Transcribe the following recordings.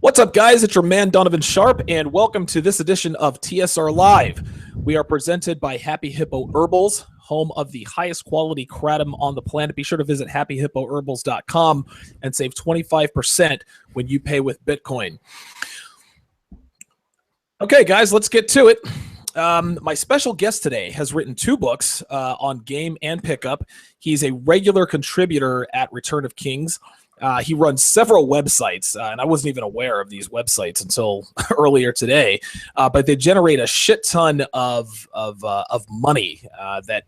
What's up, guys? It's your man, Donovan Sharp, and welcome to this edition of TSR Live. We are presented by Happy Hippo Herbals, home of the highest quality kratom on the planet. Be sure to visit happyhippoherbals.com and save 25% when you pay with Bitcoin. Okay, guys, let's get to it. My special guest today has written 2 books on game and pickup. He's a regular contributor at Return of Kings. He runs several websites, and I wasn't even aware of these websites until earlier today. But they generate a shit ton of money that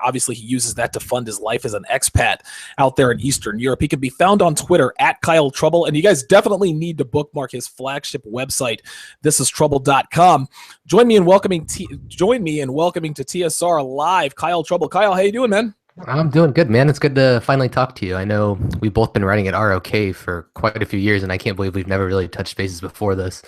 obviously he uses that to fund his life as an expat out there in Eastern Europe. He can be found on Twitter at Kyle Trouble, and you guys definitely need to bookmark his flagship website, thisistrouble.com. Join me in welcoming to TSR Live, Kyle Trouble. Kyle, how you doing, man? I'm doing good, man. It's good to finally talk to you. I know we've both been writing at ROK for quite a few years, and I can't believe we've never really touched bases before this.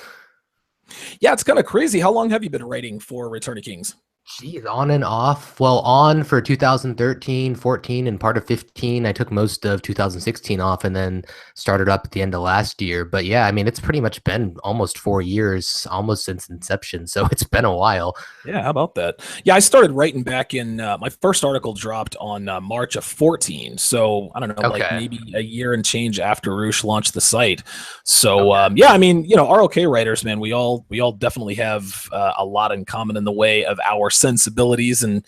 Yeah, it's kind of crazy. How long have you been writing for Return of Kings? Geez, on and off. Well, on for 2013, 14, and part of 15. I took most of 2016 off and then started up at the end of last year. But yeah, I mean, it's pretty much been almost 4 years, almost since inception. So it's been a while. Yeah, how about that? Yeah, I started writing back in, my first article dropped on March of 14. So I don't know, like maybe a year and change after Roosh launched the site. So yeah, I mean, you know, ROK writers, man, we all definitely have a lot in common in the way of our sensibilities and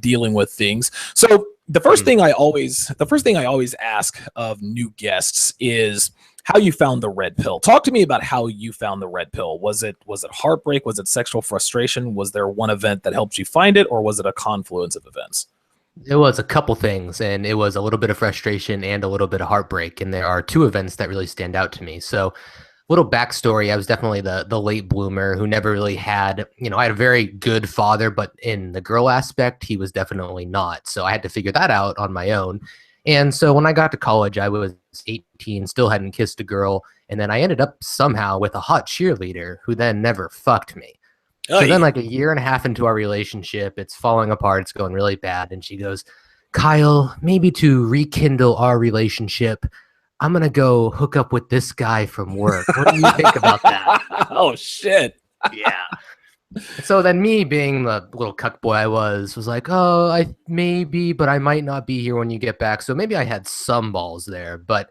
dealing with things. So the first thing I always ask of new guests is how you found the red pill. Talk to me about how you found the red pill. Was it heartbreak? Was it sexual frustration? Was there one event that helped you find it, or was it a confluence of events? It was a couple things, and it was a little bit of frustration and a little bit of heartbreak. And there are 2 events that really stand out to me. So little backstory, I was definitely the late bloomer who never really had, I had a very good father, but in the girl aspect, he was definitely not. So I had to figure that out on my own. And so when I got to college, I was 18, still hadn't kissed a girl. And then I ended up somehow with a hot cheerleader who then never fucked me. So then like a year and a half into our relationship, it's falling apart. It's going really bad. And she goes, Kyle, maybe to rekindle our relationship, I'm going to go hook up with this guy from work. What do you think about that? Oh, shit. Yeah. So then me being the little cuck boy I was like, oh, I maybe, but I might not be here when you get back. So maybe I had some balls there. But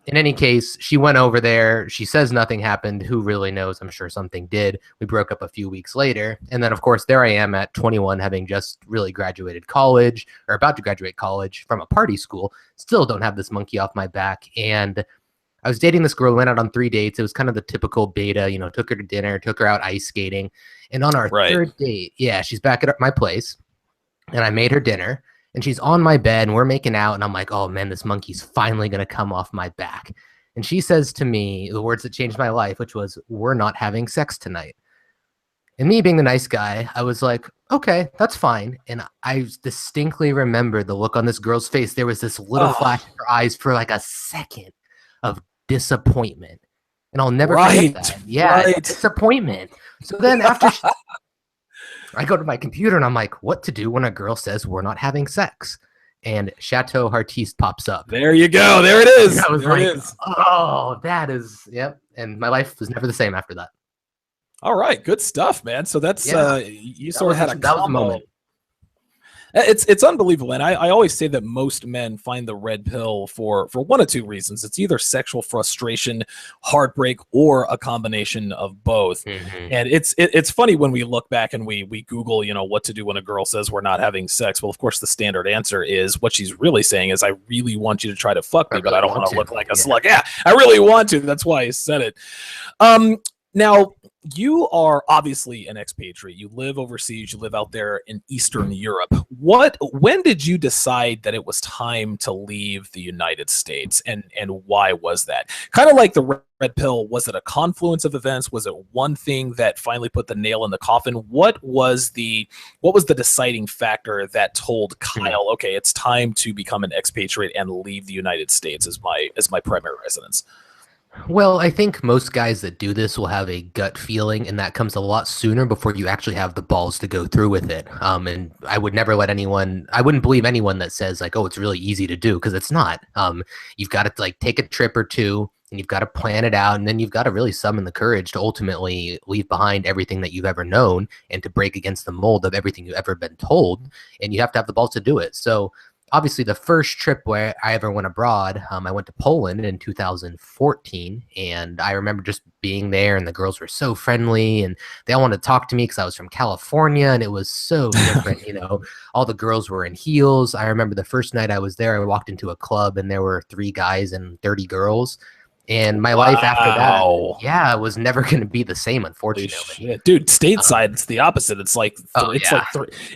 in any case, she went over there. She says nothing happened. Who really knows? I'm sure something did. We broke up a few weeks later. And then, of course, there I am at 21, having just really graduated college or about to graduate college from a party school. Still don't have this monkey off my back. And I was dating this girl, went out on 3 dates. It was kind of the typical beta, took her to dinner, took her out ice skating. And on our 3rd date, yeah, she's back at my place. And I made her dinner. And she's on my bed, and we're making out, and I'm like, oh, man, this monkey's finally going to come off my back. And she says to me the words that changed my life, which was, we're not having sex tonight. And me being the nice guy, I was like, okay, that's fine. And I distinctly remember the look on this girl's face. There was this little flash in her eyes for like a second of disappointment. And I'll never forget that. Yeah, disappointment. So then after I go to my computer and I'm like, what to do when a girl says we're not having sex? And Chateau Artiste pops up. There you go. There it is. I was oh, that is, yep. And my life was never the same after that. All right. Good stuff, man. So that's, you sort of had a that was a moment. It's unbelievable. And I always say that most men find the red pill for one of 2 reasons. It's either sexual frustration, heartbreak, or a combination of both. Mm-hmm. And it's funny when we look back and we Google, what to do when a girl says we're not having sex. Well, of course, the standard answer is what she's really saying is, I really want you to try to fuck me, but I don't want to look like a slug. Yeah, I really want to. That's why I said it. Now, you are obviously an expatriate. You live overseas. You live out there in Eastern Europe. When did you decide that it was time to leave the United States, and why was that? Kind of like the red pill, was it a confluence of events? Was it one thing that finally put the nail in the coffin? What was the deciding factor that told Kyle, okay, it's time to become an expatriate and leave the United States as my primary residence? Well, I think most guys that do this will have a gut feeling, and that comes a lot sooner before you actually have the balls to go through with it. And I would never I wouldn't believe anyone that says like, oh, it's really easy to do, because it's not. You've got to like take a trip or 2. and you've got to plan it out, and then you've got to really summon the courage to ultimately leave behind everything that you've ever known and to break against the mold of everything you've ever been told, and you have to have the balls to do it. So obviously the first trip where I ever went abroad, I went to Poland in 2014, and I remember just being there, and the girls were so friendly, and they all wanted to talk to me because I was from California, and it was so different. All the girls were in heels. I remember the first night I was there, I walked into a club, and there were 3 guys and 30 girls. And my life after that, yeah, was never going to be the same, unfortunately. Dude, stateside, it's the opposite. It's like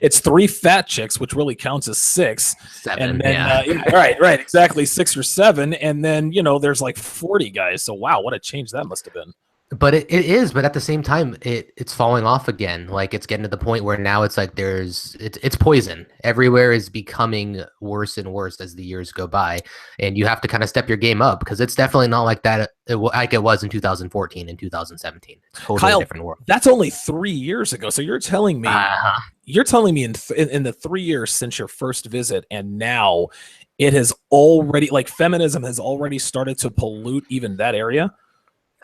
it's 3 fat chicks, which really counts as 6. 7, and then, right, exactly, 6 or 7, and then there's like 40 guys. So wow, what a change that must have been. But it is, but at the same time, it's falling off again. Like, it's getting to the point where now it's like it's poison. Everywhere is becoming worse and worse as the years go by, and you have to kind of step your game up, because it's definitely not like that like it was in 2014 and 2017. It's a totally different world. That's only 3 years ago. So you're telling me in the 3 years since your first visit, and now it has already, like, feminism has already started to pollute even that area?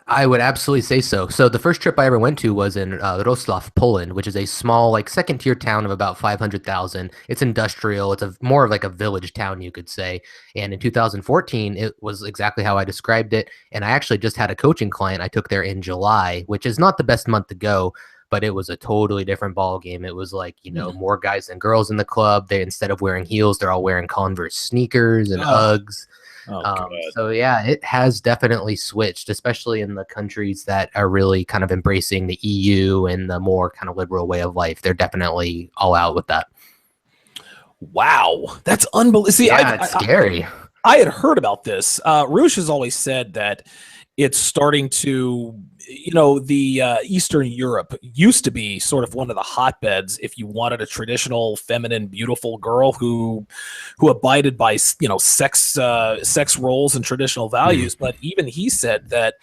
I would absolutely say so. So the first trip I ever went to was in Wrocław, Poland, which is a small, like, second-tier town of about 500,000. It's industrial. It's more of like a village town, you could say. And in 2014, it was exactly how I described it. And I actually just had a coaching client I took there in July, which is not the best month to go, but it was a totally different ball game. It was like, more guys than girls in the club. They, instead of wearing heels, they're all wearing Converse sneakers and Uggs. So yeah, it has definitely switched, especially in the countries that are really kind of embracing the EU and the more kind of liberal way of life. They're definitely all out with that. Wow, that's unbelievable. See, it's scary. I had heard about this. Roosh has always said that it's starting to, the Eastern Europe used to be sort of one of the hotbeds if you wanted a traditional, feminine, beautiful girl who abided by, sex roles and traditional values. But even he said that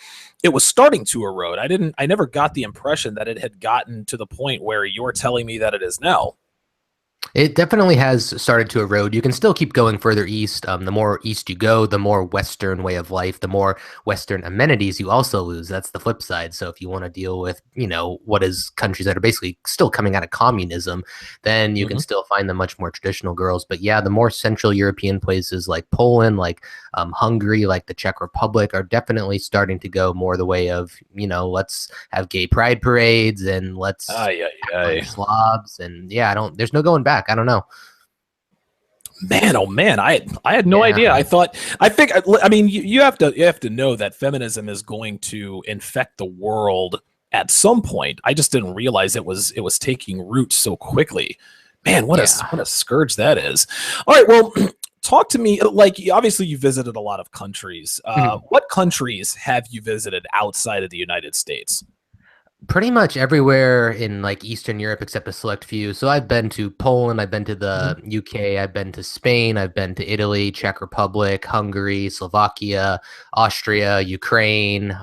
it was starting to erode. I never got the impression that it had gotten to the point where you're telling me that it is now. It definitely has started to erode. You can still keep going further east. The more east you go, the more Western way of life, the more Western amenities you also lose. That's the flip side. So if you want to deal with, what is countries that are basically still coming out of communism, then you can still find the much more traditional girls. But yeah, the more Central European places like Poland, like Hungary, like the Czech Republic are definitely starting to go more the way of, let's have gay pride parades and let's slobs. And yeah, there's no going back. I don't know. Man, oh man, I had no idea. I mean, you have to know that feminism is going to infect the world at some point. I just didn't realize it was taking root so quickly. Man, what a scourge that is. All right, well, talk to me. Like, obviously, you visited a lot of countries. What countries have you visited outside of the United States? Pretty much everywhere in, like, Eastern Europe except a select few. So I've been to Poland, I've been to the UK, I've been to Spain, I've been to Italy, Czech Republic, Hungary, Slovakia, Austria, Ukraine,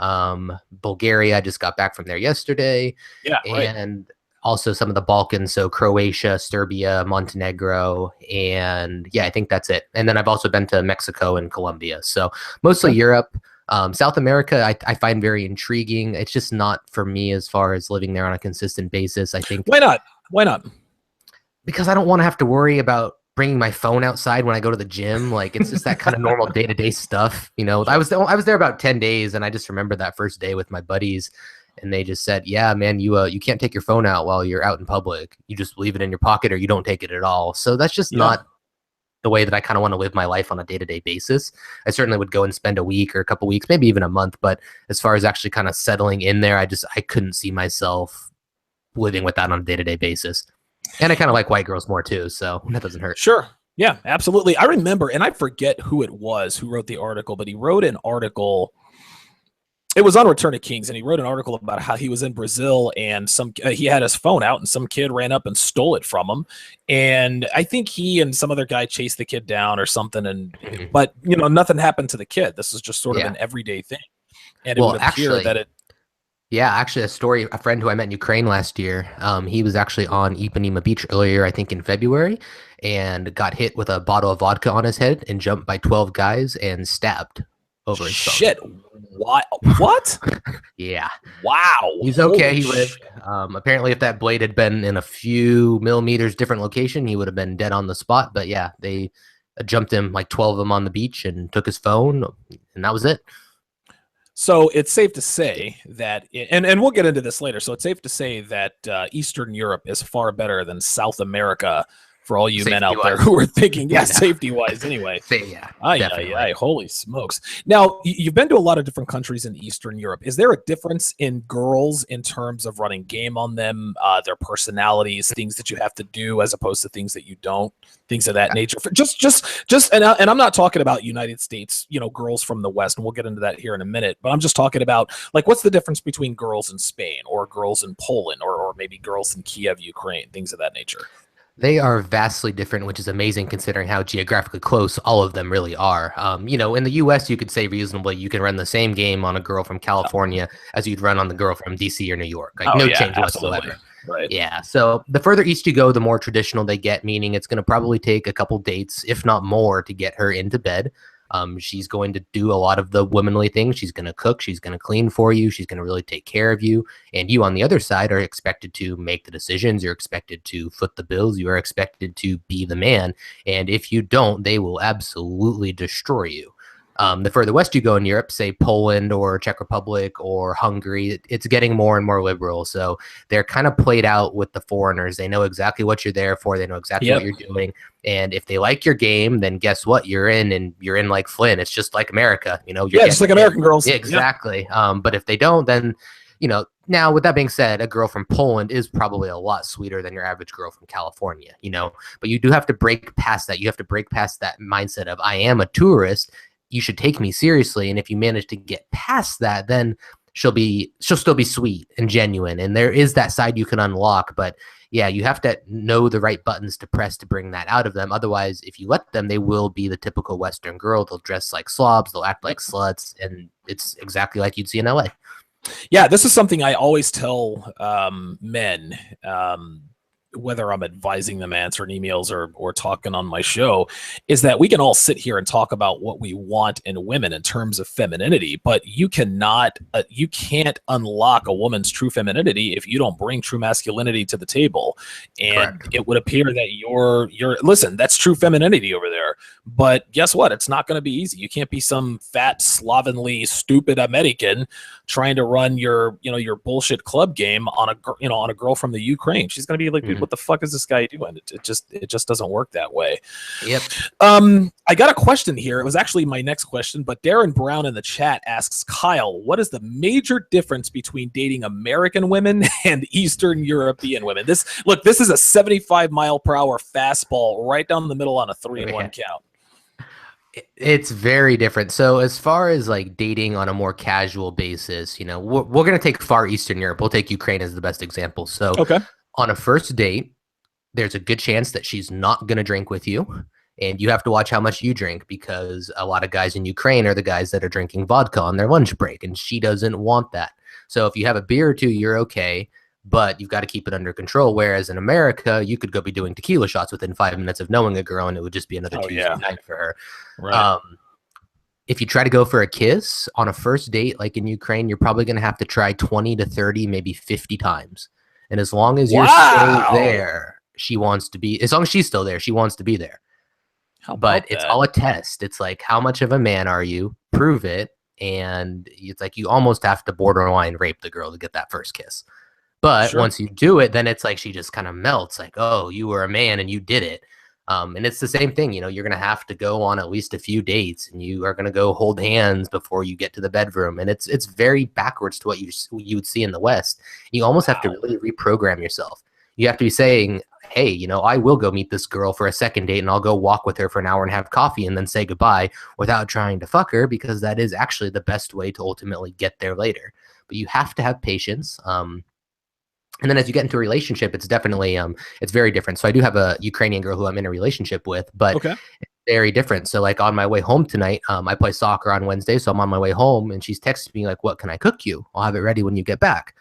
Bulgaria. I just got back from there yesterday. Yeah, and also some of the Balkans, so Croatia, Serbia, Montenegro, and yeah, I think that's it. And then I've also been to Mexico and Colombia. So mostly Europe. South America, I find very intriguing. It's just not for me as far as living there on a consistent basis. I think. Why not? Why not? Because I don't want to have to worry about bringing my phone outside when I go to the gym. Like, it's just that kind of normal day-to-day stuff. I was there about 10 days, and I just remember that first day with my buddies, and they just said, "Yeah, man, you can't take your phone out while you're out in public. You just leave it in your pocket, or you don't take it at all." So that's just not the way that I kind of want to live my life on a day-to-day basis. I certainly would go and spend a week or a couple weeks, maybe even a month. But as far as actually kind of settling in there, I couldn't see myself living with that on a day-to-day basis. And I kind of like white girls more too, so that doesn't hurt. Sure. Yeah, absolutely. I remember, and I forget who it was who wrote the article, but he wrote an article. It was on Return of Kings, and he wrote an article about how he was in Brazil, and he had his phone out, and some kid ran up and stole it from him. And I think he and some other guy chased the kid down or something. But nothing happened to the kid. This is just sort of an everyday thing. And it would appear that it. Yeah, actually, a friend who I met in Ukraine last year, he was actually on Ipanema Beach earlier, I think in February, and got hit with a bottle of vodka on his head and jumped by 12 guys and stabbed over his phone. Shit. Why? What? Yeah. Wow. He's okay. Holy He lived. Apparently, if that blade had been in a few millimeters different location, he would have been dead on the spot. But yeah, they jumped him, like 12 of them, on the beach and took his phone, and that was it. So it's safe to say that, and we'll get into this later. So it's safe to say that Eastern Europe is far better than South America for all you men out there Safety-wise. who are thinking, yeah, Yeah. safety wise. Anyway, Yeah, Ay, definitely. ay, ay, holy smokes. Now, you've been to a lot of different countries in Eastern Europe. Is there a difference in girls in terms of running game on them, their personalities, things that you have to do as opposed to things that you don't, things of that nature? And I'm not talking about United States, girls from the West, and we'll get into that here in a minute, but I'm just talking about, like, what's the difference between girls in Spain or girls in Poland or maybe girls in Kiev, Ukraine, things of that nature? They are vastly different, which is amazing considering how geographically close all of them really are. In the U.S., you could say reasonably you can run the same game on a girl from California as you'd run on the girl from D.C. or New York. Like, Oh, no yeah, change absolutely. whatsoever. Right. Yeah. So the further east you go, the more traditional they get, meaning it's going to probably take a couple dates, if not more, to get her into bed. She's going to do a lot of the womanly things. She's going to cook. She's going to clean for you. She's going to really take care of you. And you, on the other side, are expected to make the decisions. You're expected to foot the bills. You are expected to be the man. And if you don't, they will absolutely destroy you. The further west you go in Europe, say Poland or Czech Republic or Hungary, it's getting more and more liberal. So they're kind of played out with the foreigners. They know exactly what you're there for. They know exactly what you're doing. And if they like your game, then guess what? You're in, and you're in like Flynn. It's just like America, You're just like American girls. Yeah, exactly. Yep. But if they don't, then, now with that being said, a girl from Poland is probably a lot sweeter than your average girl from California, But you do have to break past that. You have to break past that mindset of, I am a tourist. You should take me seriously. And if you manage to get past that, then she'll still be sweet and genuine. And there is that side you can unlock, but yeah, you have to know the right buttons to press to bring that out of them. Otherwise, if you let them, they will be the typical Western girl. They'll dress like slobs. They'll act like sluts. And it's exactly like you'd see in LA. Yeah, this is something I always tell men, whether I'm advising them, answering emails, or talking on my show, is that we can all sit here and talk about what we want in women in terms of femininity, but you can't unlock a woman's true femininity if you don't bring true masculinity to the table. And Correct. it would appear that you're listen, that's true femininity over there. But guess what? It's not going to be easy. You can't be some fat, slovenly, stupid American trying to run your bullshit club game on a girl from the Ukraine. She's going to be like, dude, what the fuck is this guy doing? It just doesn't work that way. Yep. I got a question here. It was actually my next question, but Darren Brown in the chat asks, Kyle, what is the major difference between dating American women and Eastern European women? This is a 75-mile-per-hour fastball right down the middle on a 3-1 count. It's very different. So as far as like dating on a more casual basis, we're going to take far Eastern Europe. We'll take Ukraine as the best example. So okay. On a first date, there's a good chance that she's not going to drink with you. And you have to watch how much you drink, because a lot of guys in Ukraine are the guys that are drinking vodka on their lunch break, and she doesn't want that. So if you have a beer or two, you're okay, but you've got to keep it under control. Whereas in America, you could go be doing tequila shots within 5 minutes of knowing a girl, and it would just be another Tuesday night for her. Right. If you try to go for a kiss on a first date, like in Ukraine, you're probably going to have to try 20 to 30, maybe 50 times. And as long as you're still there, as long as she's still there, she wants to be there. But it's all a test. It's like, how much of a man are you? Prove it. And it's like, you almost have to borderline rape the girl to get that first kiss. But once you do it, then it's like she just kind of melts, like, oh, you were a man and you did it. And it's the same thing, you're going to have to go on at least a few dates, and you are going to go hold hands before you get to the bedroom. And it's very backwards to what you would see in the West. You almost have to really reprogram yourself. You have to be saying, hey, I will go meet this girl for a second date, and I'll go walk with her for an hour and have coffee and then say goodbye without trying to fuck her, because that is actually the best way to ultimately get there later. But you have to have patience. And then as you get into a relationship, it's definitely, it's very different. So I do have a Ukrainian girl who I'm in a relationship with, but it's very different. So like on my way home tonight, I play soccer on Wednesday. So I'm on my way home, and she's texting me like, what can I cook you? I'll have it ready when you get back.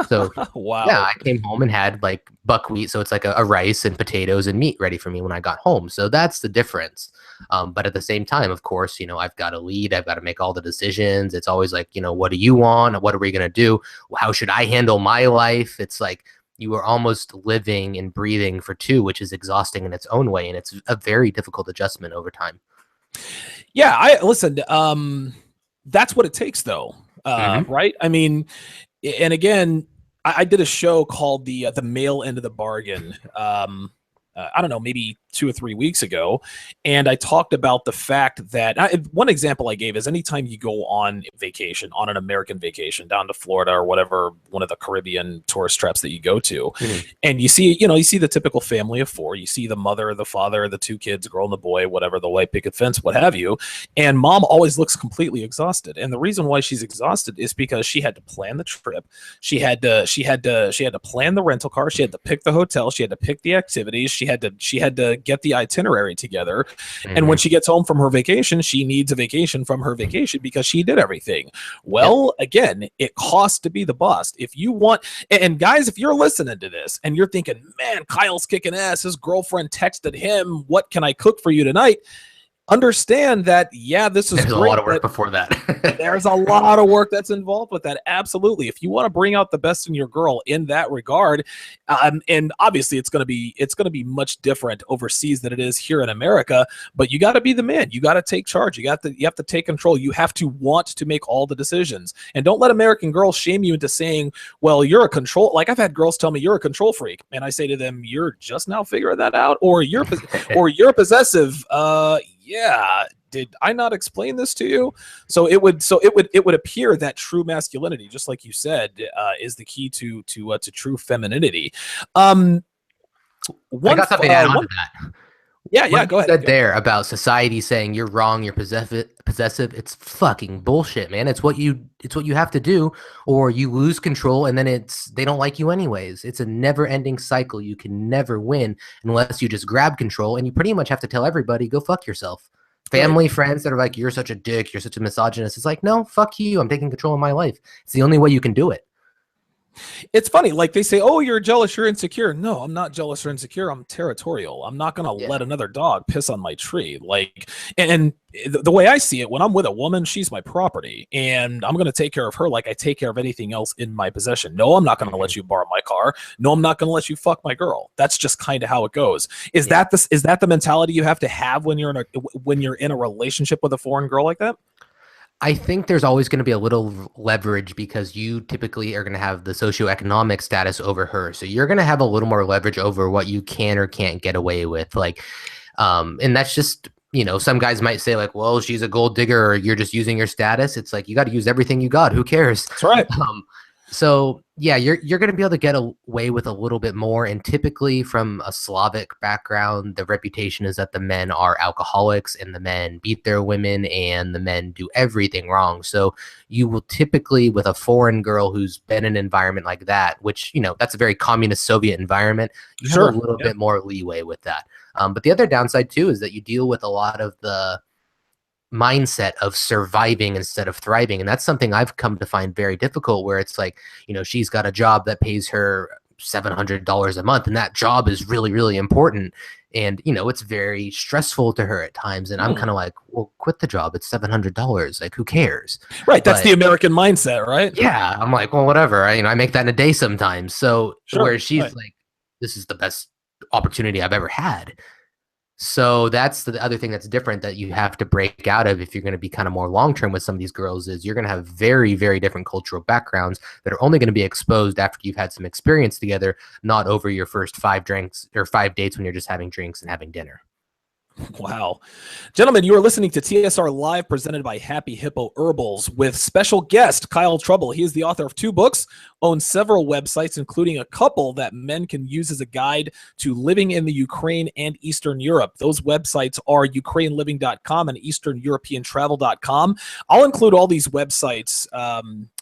So yeah, Wow. I came home and had like buckwheat. So it's like a rice and potatoes and meat ready for me when I got home. So that's the difference. But at the same time, of course, I've got to lead. I've got to make all the decisions. It's always like, what do you want? What are we going to do? How should I handle my life? It's like you are almost living and breathing for two, which is exhausting in its own way. And it's a very difficult adjustment over time. Yeah, I listen. That's what it takes, though, Mm-hmm. right? I mean, and again, I did a show called the male end of the bargain. I don't know, maybe 2 or 3 weeks ago, and I talked about the fact that one example I gave is anytime you go on vacation, on an American vacation down to Florida or whatever one of the Caribbean tourist traps that you go to, Mm-hmm. and you see the typical family of four. You see the mother, the father, the two kids, girl and the boy, whatever, the white picket fence, what have you, and mom always looks completely exhausted. And the reason why she's exhausted is because she had to plan the trip, she had to plan the rental car, she had to pick the hotel, she had to pick the activities, she had to get the itinerary together. And when Mm-hmm. she gets home from her vacation, she needs a vacation from her vacation because she did everything. Yep. Well, again, it costs to be the boss. If you want, and guys, if you're listening to this and you're thinking, man, Kyle's kicking ass, his girlfriend texted him, what can I cook for you tonight? Understand that, yeah, this is There's great. a lot of work before that. There's a lot of work that's involved with that. Absolutely. If you want to bring out the best in your girl in that regard, and obviously it's going to be much different overseas than it is here in America, but you got to be the man. You got to take charge. You have to take control. You have to want to make all the decisions, and don't let American girls shame you into saying, well, you're a control. Like I've had girls tell me you're a control freak. And I say to them, you're just now figuring that out, or you're possessive. Yeah, did I not explain this to you? So it would appear that true masculinity, just like you said, is the key to true femininity. I got something to add on to that. Yeah, What go you ahead. said there about society saying you're wrong, you're possessive, it's fucking bullshit, man. It's what you have to do, or you lose control and then they don't like you anyways. It's a never-ending cycle. You can never win unless you just grab control, and you pretty much have to tell everybody, go fuck yourself. Family, Right. friends that are like, you're such a dick, you're such a misogynist. It's like, no, fuck you. I'm taking control of my life. It's the only way you can do it. It's funny, like they say, oh, you're jealous, you're insecure. No, I'm not jealous or insecure. I'm territorial. I'm not gonna Yeah. let another dog piss on my tree. Like, and the way I see it, when I'm with a woman, she's my property, and I'm gonna take care of her like I take care of anything else in my possession. No, I'm not gonna let you borrow my car. No, I'm not gonna let you fuck my girl. That's just kind of how it goes. Is Yeah. that the mentality you have to have when you're in a relationship with a foreign girl like that? I think there's always going to be a little leverage because you typically are going to have the socioeconomic status over her. So you're going to have a little more leverage over what you can or can't get away with. Like, and that's just, some guys might say like, well, she's a gold digger or you're just using your status. It's like, you got to use everything you got. Who cares? That's right. So yeah, you're going to be able to get away with a little bit more. And typically from a Slavic background, the reputation is that the men are alcoholics and the men beat their women and the men do everything wrong. So you will typically, with a foreign girl who's been in an environment like that, which, that's a very communist Soviet environment, you have a little bit more leeway with that. But the other downside too is that you deal with a lot of the mindset of surviving instead of thriving. And that's something I've come to find very difficult, where it's like, she's got a job that pays her $700 a month, and that job is really, really important. And, it's very stressful to her at times. And I'm kind of like, well, quit the job. It's $700. Like, who cares? Right. That's the American mindset, right? Yeah. I'm like, well, whatever. I make that in a day sometimes. So where she's like, this is the best opportunity I've ever had. So that's the other thing that's different that you have to break out of if you're going to be kind of more long-term with some of these girls, is you're going to have very, very different cultural backgrounds that are only going to be exposed after you've had some experience together, not over your first 5 drinks or 5 dates when you're just having drinks and having dinner. Wow. Gentlemen, you are listening to TSR Live, presented by Happy Hippo Herbals, with special guest Kyle Trouble. He is the author of 2 books, owns several websites, including a couple that men can use as a guide to living in the Ukraine and Eastern Europe. Those websites are ukraineliving.com and easterneuropeantravel.com. I'll include all these websites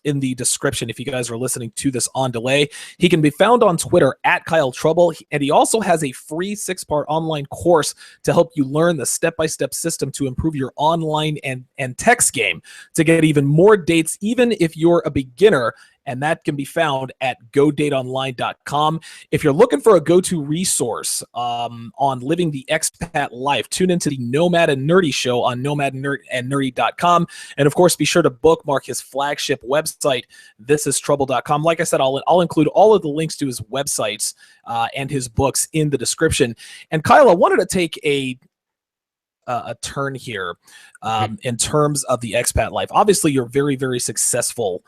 in the description if you guys are listening to this on delay. He can be found on Twitter at Kyle Trouble, and he also has a free 6-part online course to help you learn the step-by-step system to improve your online and text game to get even more dates, even if you're a beginner and that can be found at godateonline.com. If you're looking for a go-to resource on living the expat life, tune into the Nomad and Nerdy show on nomadandnerdy.com. And of course, be sure to bookmark his flagship website, thisistrouble.com. Like I said, I'll include all of the links to his websites and his books in the description. And Kyle, I wanted to take a turn here in terms of the expat life. Obviously, you're very, very successful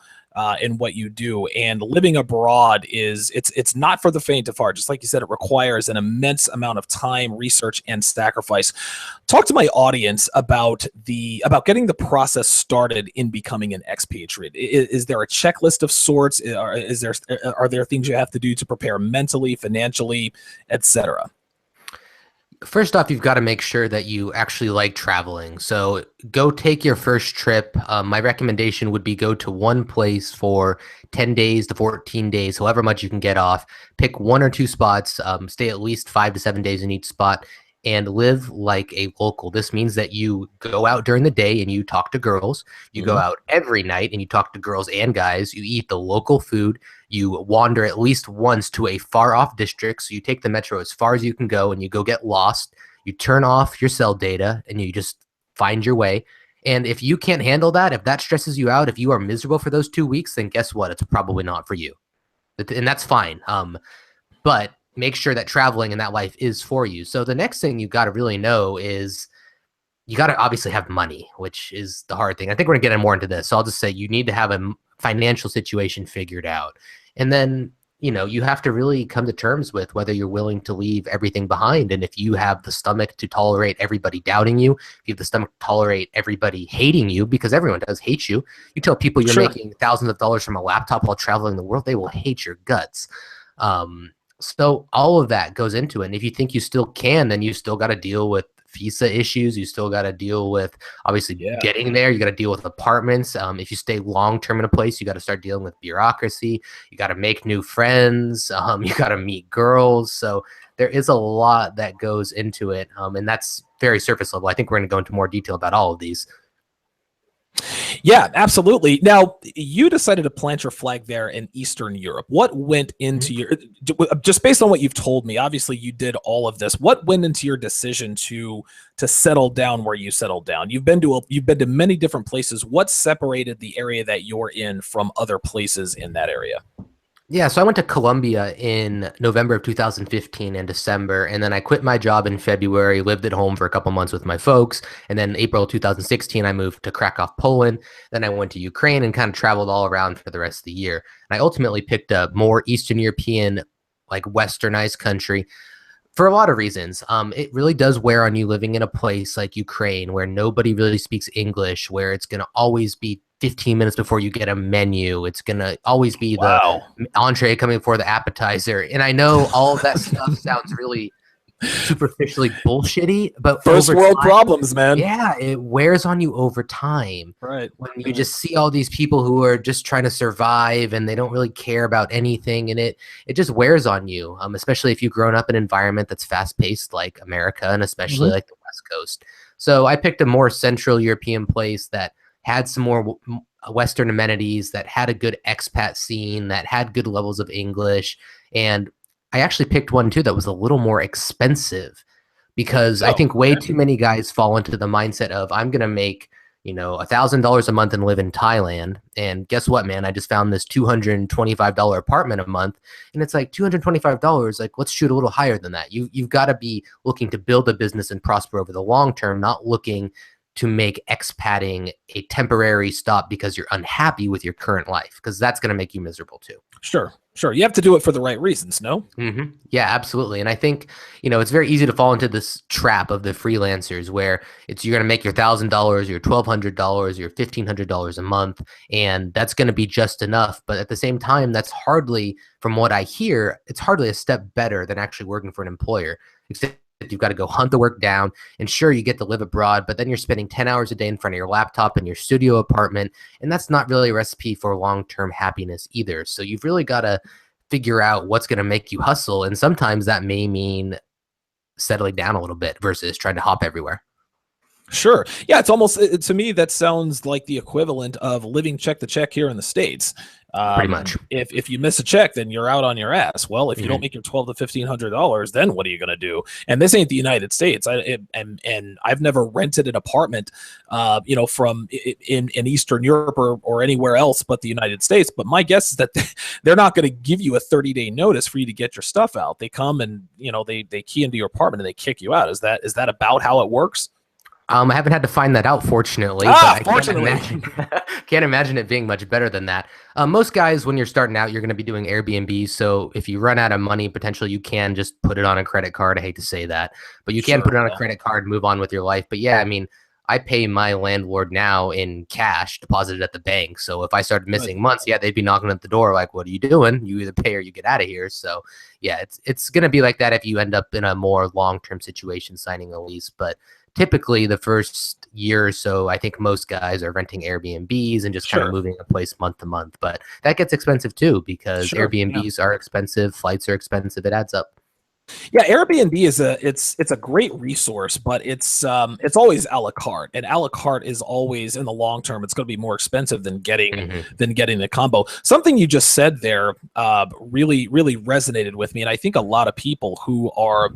in what you do, and living abroad it's not for the faint of heart. Just like you said, it requires an immense amount of time, research, and sacrifice. Talk to my audience about getting the process started in becoming an expatriate. Is there a checklist of sorts? Are there things you have to do to prepare mentally, financially, etc.? First off, you've got to make sure that you actually like traveling. So go take your first trip. My recommendation would be go to one place for 10 days to 14 days, however much you can get off. Pick one or two spots, stay at least 5 to 7 days in each spot, and live like a local. This means that you go out during the day and you talk to girls. You go out every night and you talk to girls and guys. You eat the local food. You wander at least once to a far off district. So you take the metro as far as you can go and you go get lost. You turn off your cell data and you just find your way. And if you can't handle that, if that stresses you out, if you are miserable for those 2 weeks, then guess what? It's probably not for you. And that's fine. But make sure that traveling in that life is for you. So the next thing you got to really know is you got to obviously have money, which is the hard thing. I think we're going to get more into this. So I'll just say you need to have a financial situation figured out. And then, you have to really come to terms with whether you're willing to leave everything behind. And if you have the stomach to tolerate everybody doubting you, if you have the stomach to tolerate everybody hating you, because everyone does hate you. You tell people you're making thousands of dollars from a laptop while traveling the world, they will hate your guts. So all of that goes into it. And if you think you still can, then you still got to deal with visa issues. You still got to deal with, obviously, getting there. You got to deal with apartments. If you stay long-term in a place, you got to start dealing with bureaucracy. You got to make new friends. You got to meet girls. So there is a lot that goes into it. And that's very surface level. I think we're going to go into more detail about all of these. Yeah, absolutely. Now, you decided to plant your flag there in Eastern Europe. What went into your, just based on what you've told me, obviously you did all of this. What went into your decision to settle down where you settled down? You've been to many different places. What separated the area that you're in from other places in that area? Yeah, so I went to Colombia in November of 2015 and December, and then I quit my job in February, lived at home for a couple months with my folks, and then April 2016, I moved to Krakow, Poland. Then I went to Ukraine and kind of traveled all around for the rest of the year. And I ultimately picked a more Eastern European, like westernized country for a lot of reasons. It really does wear on you living in a place like Ukraine where nobody really speaks English, where it's going to always be 15 minutes before you get a menu. It's going to always be the entree coming before the appetizer. And I know all of that stuff sounds really superficially bullshitty, but first world problems, man. Yeah, it wears on you over time. Right. When you just see all these people who are just trying to survive and they don't really care about anything, and it just wears on you, especially if you've grown up in an environment that's fast-paced like America and especially like the West Coast. So I picked a more Central European place that had some more Western amenities, that had a good expat scene, that had good levels of English. And I actually picked one too that was a little more expensive, because I think way too many guys fall into the mindset of, I'm going to make, $1,000 a month and live in Thailand. And guess what, man? I just found this $225 apartment a month. And it's like $225, like, let's shoot a little higher than that. You've got to be looking to build a business and prosper over the long term, not looking to make expatting a temporary stop because you're unhappy with your current life, because that's going to make you miserable too. Sure. You have to do it for the right reasons, no? Yeah, absolutely. And I think, it's very easy to fall into this trap of the freelancers where you're going to make your $1,000, your $1,200, your $1,500 a month, and that's going to be just enough. But at the same time, that's hardly, from what I hear, it's hardly a step better than actually working for an employer. Except you've got to go hunt the work down, and sure, you get to live abroad, but then you're spending 10 hours a day in front of your laptop in your studio apartment, and that's not really a recipe for long-term happiness either. So you've really got to figure out what's going to make you hustle, and sometimes that may mean settling down a little bit versus trying to hop everywhere. Sure. Yeah, it's almost to me that sounds like the equivalent of living check to check here in the States. Pretty much. If you miss a check, then you're out on your ass. Well, if you don't Mhm. make your $1,200 to $1,500, then what are you going to do? And this ain't the United States. And I've never rented an apartment, from in Eastern Europe or anywhere else but the United States. But my guess is that they're not going to give you a 30-day notice for you to get your stuff out. They come and they key into your apartment and they kick you out. Is that about how it works? I haven't had to find that out, fortunately. Ah, but fortunately. Can't imagine it being much better than that. Most guys, when you're starting out, you're going to be doing Airbnb. So if you run out of money, potentially you can just put it on a credit card. I hate to say that, but you can Sure, put it on yeah. a credit card, move on with your life. But yeah, I mean, I pay my landlord now in cash deposited at the bank. So if I started missing months, yeah, they'd be knocking at the door like, "What are you doing? You either pay or you get out of here." So yeah, it's going to be like that if you end up in a more long-term situation signing a lease. But typically the first year or so, I think most guys are renting Airbnbs and just kind of Sure. moving a place month to month. But that gets expensive too because Sure. Yeah. Airbnbs are expensive, flights are expensive. It adds up. Yeah, Airbnb is it's a great resource, but it's always a la carte, and a la carte is always in the long term it's going to be more expensive than getting the combo. Something you just said there really resonated with me, and I think a lot of people who are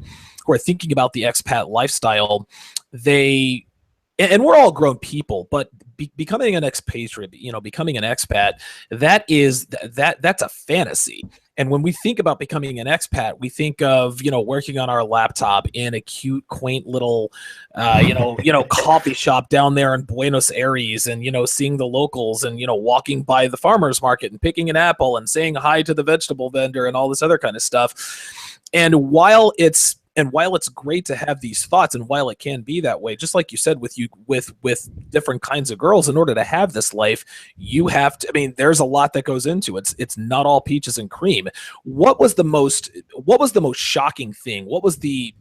thinking about the expat lifestyle, they and we're all grown people, but becoming an expatriate, becoming an expat, that's a fantasy. And when we think about becoming an expat, we think of working on our laptop in a cute, quaint little, coffee shop down there in Buenos Aires, and seeing the locals, and walking by the farmers market and picking an apple and saying hi to the vegetable vendor and all this other kind of stuff. And while it's great to have these thoughts, and while it can be that way, just like you said, with different kinds of girls, in order to have this life, you have to. I mean, there's a lot that goes into it. It's not all peaches and cream. What was the most shocking thing? What was the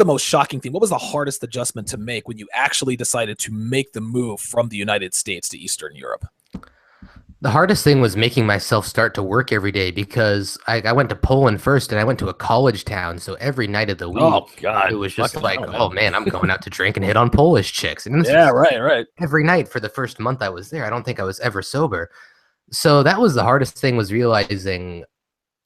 most shocking thing? What was the hardest adjustment to make when you actually decided to make the move from the United States to Eastern Europe? The hardest thing was making myself start to work every day because I went to Poland first and I went to a college town. So every night of the Oh week, God, it was just fucking like, hell, oh man. man, I'm going out to drink and hit on Polish chicks. And this Yeah, was right. every night for the first month I was there. I don't think I was ever sober. So that was the hardest thing, was realizing,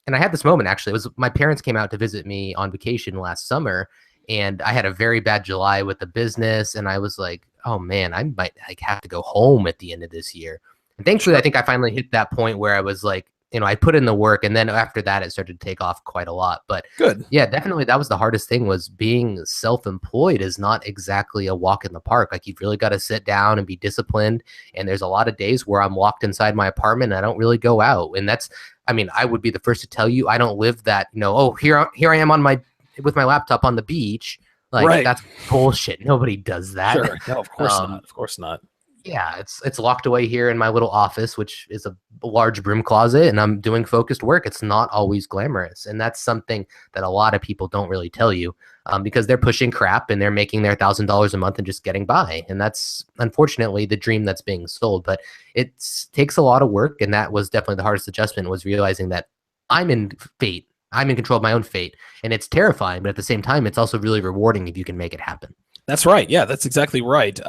and I had this moment actually. It was my parents came out to visit me on vacation last summer, and I had a very bad July with the business, and I was like, oh man, I might like have to go home at the end of this year. And thankfully, I Sure. think I finally hit that point where I was like, I put in the work, and then after that, it started to take off quite a lot. But Good. yeah, definitely that was the hardest thing, was being self-employed is not exactly a walk in the park. Like, you've really got to sit down and be disciplined. And there's a lot of days where I'm locked inside my apartment and I don't really go out. And that's, I mean, I would be the first to tell you, I don't live that, oh, here I am with my laptop on the beach. Like, Right. that's bullshit. Nobody does that. Sure. No, of course not. Of course not. Yeah, it's locked away here in my little office, which is a large broom closet, and I'm doing focused work. It's not always glamorous, and that's something that a lot of people don't really tell you, because they're pushing crap and they're making their $1,000 a month and just getting by, and that's unfortunately the dream that's being sold. But it takes a lot of work, and that was definitely the hardest adjustment, was realizing that I'm in fate. I'm in control of my own fate, and it's terrifying, but at the same time, it's also really rewarding if you can make it happen. That's right. Yeah, that's exactly right.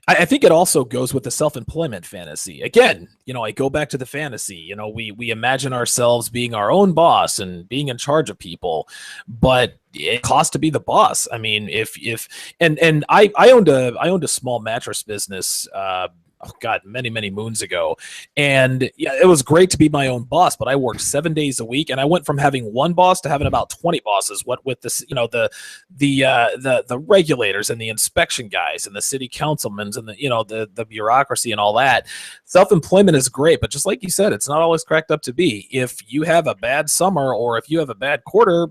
I think it also goes with the self-employment fantasy. Again, I go back to the fantasy. We imagine ourselves being our own boss and being in charge of people, but it costs to be the boss. I mean, and I owned a small mattress business. Oh God, many moons ago, and yeah, it was great to be my own boss. But I worked 7 days a week, and I went from having one boss to having about 20 bosses. What with this, the regulators and the inspection guys and the city councilmen and the bureaucracy and all that. Self-employment is great, but just like you said, it's not always cracked up to be. If you have a bad summer or if you have a bad quarter,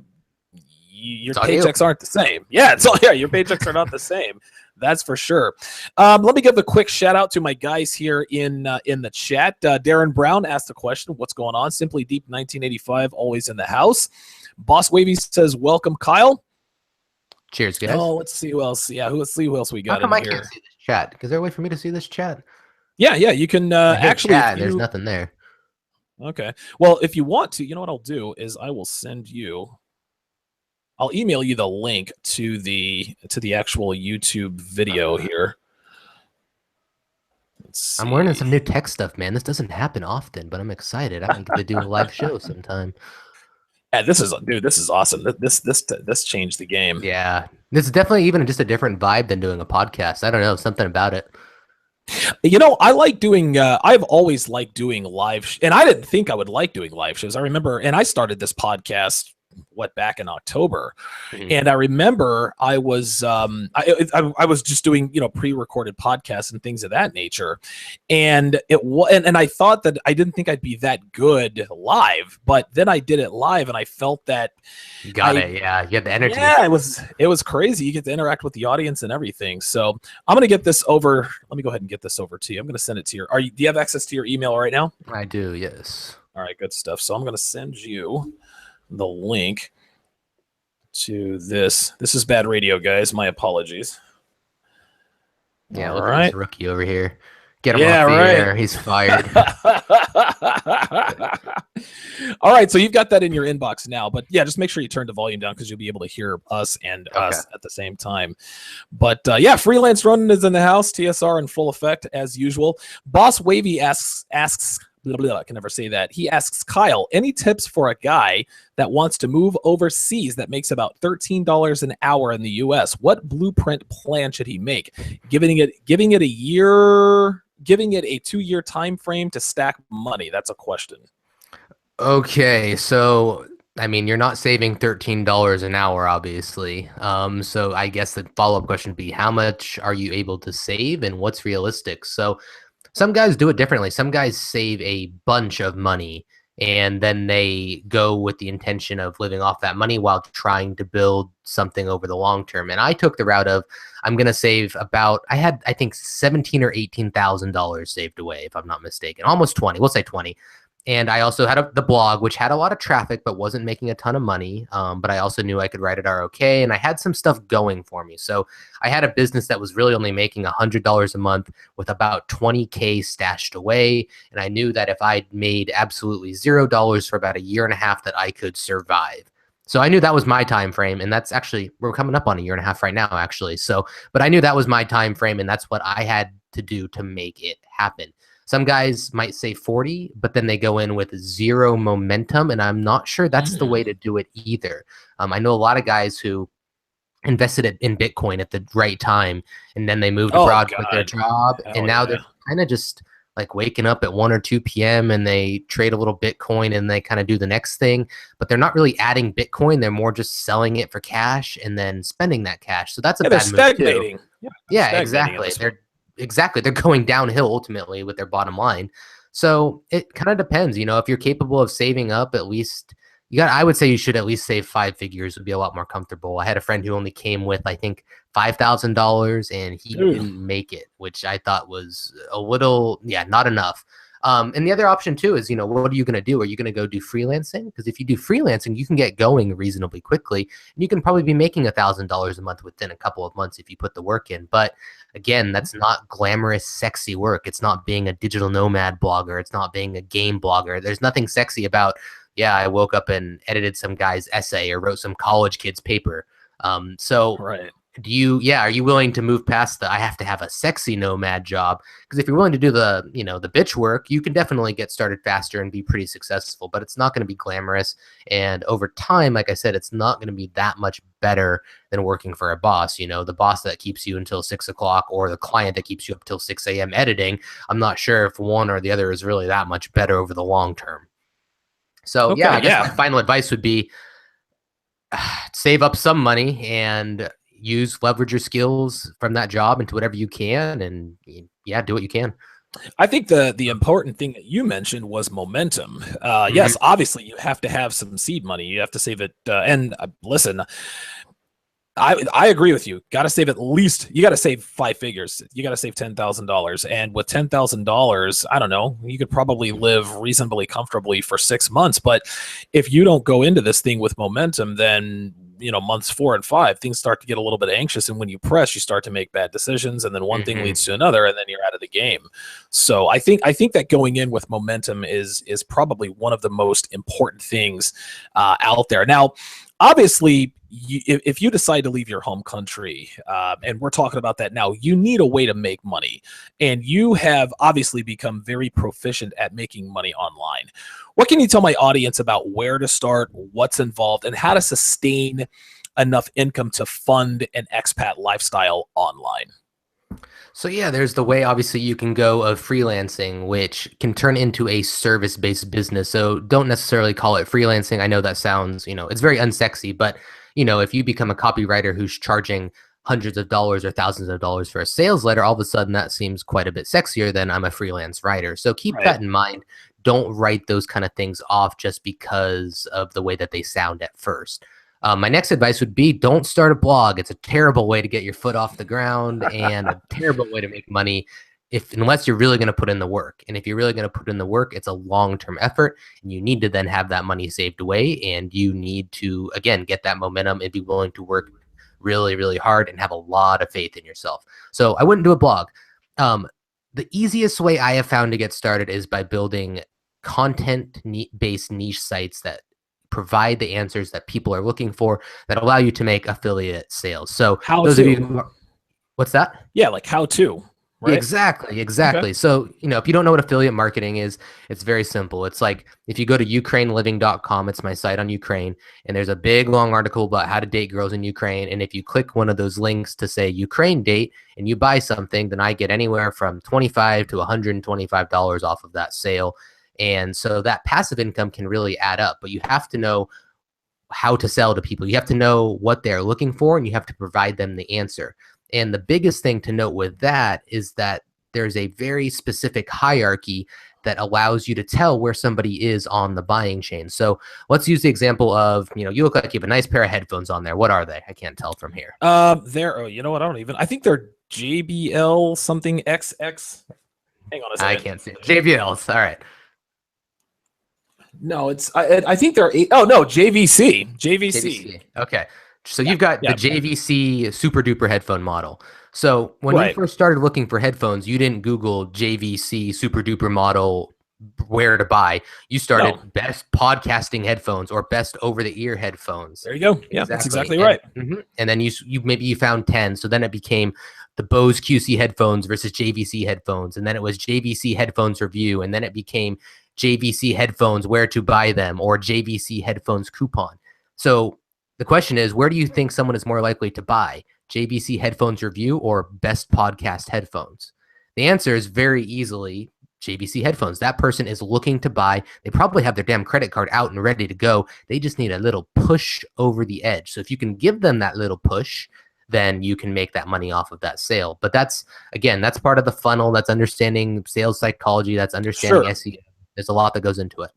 your paychecks aren't the same. Yeah, your paychecks are not the same. That's for sure. Let me give a quick shout out to my guys here in the chat. Darren Brown asked the question, "What's going on?" Simply Deep 1985, always in the house. Boss Wavy says, "Welcome, Kyle." Cheers, guys. Oh, let's see who else. Yeah, let's see who else we got How come in I here. can't see this chat? Is there a way for me to see this chat? Yeah, you can actually. Chat, there's nothing there. Okay. Well, if you want to, you know what I'll do is I will send you I'll email you the link to the actual YouTube video here. I'm learning some new tech stuff, man. This doesn't happen often, but I'm excited. I might get to do a live show sometime. Yeah, this is awesome. This changed the game. Yeah, this is definitely even just a different vibe than doing a podcast. I don't know, something about it. You know, I like doing. I've always liked doing live, and I didn't think I would like doing live shows. I remember, and I started this podcast back in October, and I remember I was I was just doing, you know, pre-recorded podcasts and things of that nature, and and I thought that I didn't think I'd be that good live, but then I did it live, and I felt that you got it. Yeah, you had the energy. Yeah, it was crazy. You get to interact with the audience and everything. So I'm gonna get this over. Let me go ahead and get this over to you. I'm gonna send it to your. Do you have access to your email right now? I do. Yes. All right, good stuff. So I'm gonna send you the link to this. This is bad radio, guys. My apologies. Yeah, look at this rookie over here. Get him off the air. He's fired. All right, so you've got that in your inbox now. But yeah, just make sure you turn the volume down because you'll be able to hear us and us at the same time. But yeah, Freelance Running is in the house. TSR in full effect as usual. Boss Wavy asks blah, blah, blah, I can never say that. He asks Kyle, any tips for a guy that wants to move overseas that makes about $13 an hour in the US? What blueprint plan should he make? Giving it a 2-year time frame to stack money. That's a question. Okay, so I mean, you're not saving $13 an hour, obviously. So I guess the follow-up question would be, how much are you able to save and what's realistic? So some guys do it differently. Some guys save a bunch of money and then they go with the intention of living off that money while trying to build something over the long term. And I took the route of, I'm going to save about, I think $17,000 or $18,000 saved away, if I'm not mistaken, almost 20, we'll say 20. And I also had the blog, which had a lot of traffic, but wasn't making a ton of money. But I also knew I could write it ROK, and I had some stuff going for me. So I had a business that was really only making $100 a month with about 20K stashed away. And I knew that if I made absolutely $0 for about a year and a half, that I could survive. So I knew that was my time frame, and that's actually, we're coming up on a year and a half right now, actually. So, but I knew that was my time frame, and that's what I had to do to make it happen. Some guys might say 40, but then they go in with zero momentum, and I'm not sure that's the way to do it either. I know a lot of guys who invested in Bitcoin at the right time, and then they moved abroad with their job, and now they're kind of just like waking up at 1 or 2 p.m. and they trade a little Bitcoin and they kind of do the next thing, but they're not really adding Bitcoin. They're more just selling it for cash and then spending that cash. So that's a bad move too. Yeah, exactly. They're going downhill ultimately with their bottom line. So it kind of depends, you know, if you're capable of saving up, at least I would say you should at least save 5 figures, would be a lot more comfortable. I had a friend who only came with, I think, $5,000 and he didn't make it, which I thought was a little, not enough. And the other option too is, you know, what are you going to do? Are you going to go do freelancing? Because if you do freelancing, you can get going reasonably quickly, and you can probably be making $1,000 a month within a couple of months if you put the work in. But again, that's not glamorous, sexy work. It's not being a digital nomad blogger. It's not being a game blogger. There's nothing sexy about, I woke up and edited some guy's essay or wrote some college kid's paper. Are you willing to move past I have to have a sexy nomad job? Because if you're willing to do the bitch work, you can definitely get started faster and be pretty successful, but it's not going to be glamorous. And over time, like I said, it's not going to be that much better than working for a boss. You know, the boss that keeps you until 6 o'clock or the client that keeps you up till 6 a.m. editing. I'm not sure if one or the other is really that much better over the long term. So I guess my final advice would be save up some money and leverage your skills from that job into whatever you can, and do what you can. I think the important thing that you mentioned was momentum. Yes, obviously you have to have some seed money. You have to save it. And listen, I agree with you. Got to save you got to save 5 figures. You got to save $10,000. And with $10,000, I don't know, you could probably live reasonably comfortably for 6 months. But if you don't go into this thing with momentum, then months 4 and 5, things start to get a little bit anxious. And when you press, you start to make bad decisions. And then one thing leads to another, and then you're out of the game. So I think that going in with momentum is probably one of the most important things out there. Now, obviously, if you decide to leave your home country, and we're talking about that now, you need a way to make money. And you have obviously become very proficient at making money online. What can you tell my audience about where to start, what's involved, and how to sustain enough income to fund an expat lifestyle online? So yeah, there's the way obviously you can go of freelancing, which can turn into a service-based business. So don't necessarily call it freelancing. I know that sounds, it's very unsexy, but if you become a copywriter who's charging hundreds of dollars or thousands of dollars for a sales letter, all of a sudden that seems quite a bit sexier than I'm a freelance writer. So keep Right. that in mind. Don't write those kind of things off just because of the way that they sound at first. My next advice would be don't start a blog. It's a terrible way to get your foot off the ground and a terrible way to make money unless you're really going to put in the work. And if you're really going to put in the work, it's a long-term effort, and you need to then have that money saved away, and you need to, again, get that momentum and be willing to work really, really hard and have a lot of faith in yourself. So I wouldn't do a blog. The easiest way I have found to get started is by building content-based niche sites that provide the answers that people are looking for that allow you to make affiliate sales. So those of you, what's that? Yeah, like how to. Right? Exactly. Okay. So, if you don't know what affiliate marketing is, it's very simple. It's like if you go to ukraineliving.com, it's my site on Ukraine, and there's a big long article about how to date girls in Ukraine. And if you click one of those links to say Ukraine date and you buy something, then I get anywhere from $25 to $125 off of that sale. And so that passive income can really add up, but you have to know how to sell to people. You have to know what they're looking for, and you have to provide them the answer. And the biggest thing to note with that is that there's a very specific hierarchy that allows you to tell where somebody is on the buying chain. So let's use the example of, you look like you have a nice pair of headphones on there. What are they? I can't tell from here. You know what? I think they're JBL something XX. Hang on a second. I can't see it. JBLs. All right. No, I think they're JVC. JVC. Okay. So you've got the JVC super duper headphone model. So when you first started looking for headphones, you didn't Google JVC super duper model where to buy. You started best podcasting headphones or best over the ear headphones. There you go. Yeah, that's exactly right. And then you found 10. So then it became the Bose QC headphones versus JVC headphones. And then it was JVC headphones review. And then it became JVC headphones, where to buy them, or JVC headphones coupon. So the question is, where do you think someone is more likely to buy? JVC headphones review or best podcast headphones? The answer is very easily JVC headphones. That person is looking to buy. They probably have their damn credit card out and ready to go. They just need a little push over the edge. So if you can give them that little push, then you can make that money off of that sale. But that's part of the funnel. That's understanding sales psychology. That's understanding SEO. There's a lot that goes into it.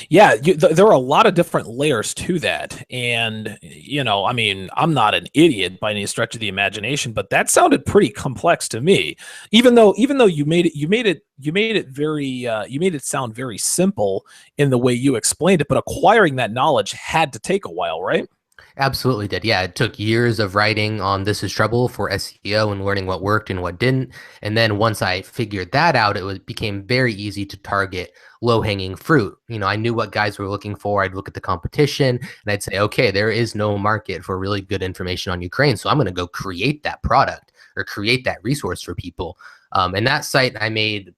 Yeah, there are a lot of different layers to that. And, I'm not an idiot by any stretch of the imagination, but that sounded pretty complex to me. Even though you made it sound very simple in the way you explained it, but acquiring that knowledge had to take a while, right? Absolutely did. Yeah, it took years of writing on This Is Trouble for SEO and learning what worked and what didn't. And then once I figured that out, it became very easy to target low-hanging fruit. I knew what guys were looking for. I'd look at the competition and I'd say, okay, there is no market for really good information on Ukraine, so I'm going to go create that product or create that resource for people. And that site I made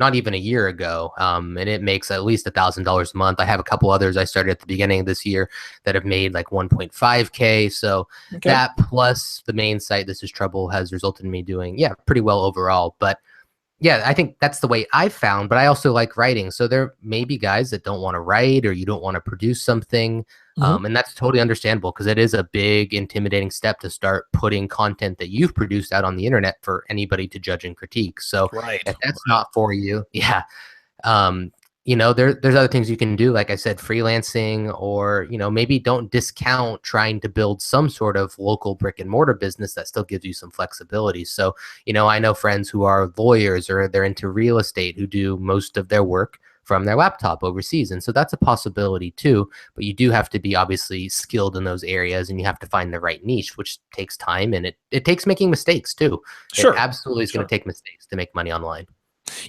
not even a year ago, and it makes at least $1,000 a month. I have a couple others I started at the beginning of this year that have made like 1.5K. So that plus the main site, This Is Trouble, has resulted in me doing pretty well overall. But yeah, I think that's the way I found, but I also like writing. So there may be guys that don't want to write, or you don't want to produce something. And that's totally understandable, because it is a big, intimidating step to start putting content that you've produced out on the internet for anybody to judge and critique. So if that's not for you, there's other things you can do. Like I said, freelancing, or, maybe don't discount trying to build some sort of local brick and mortar business that still gives you some flexibility. So, I know friends who are lawyers, or they're into real estate, who do most of their work from their laptop overseas. And so that's a possibility too, but you do have to be obviously skilled in those areas, and you have to find the right niche, which takes time, and it takes making mistakes too. It absolutely is going to take mistakes to make money online.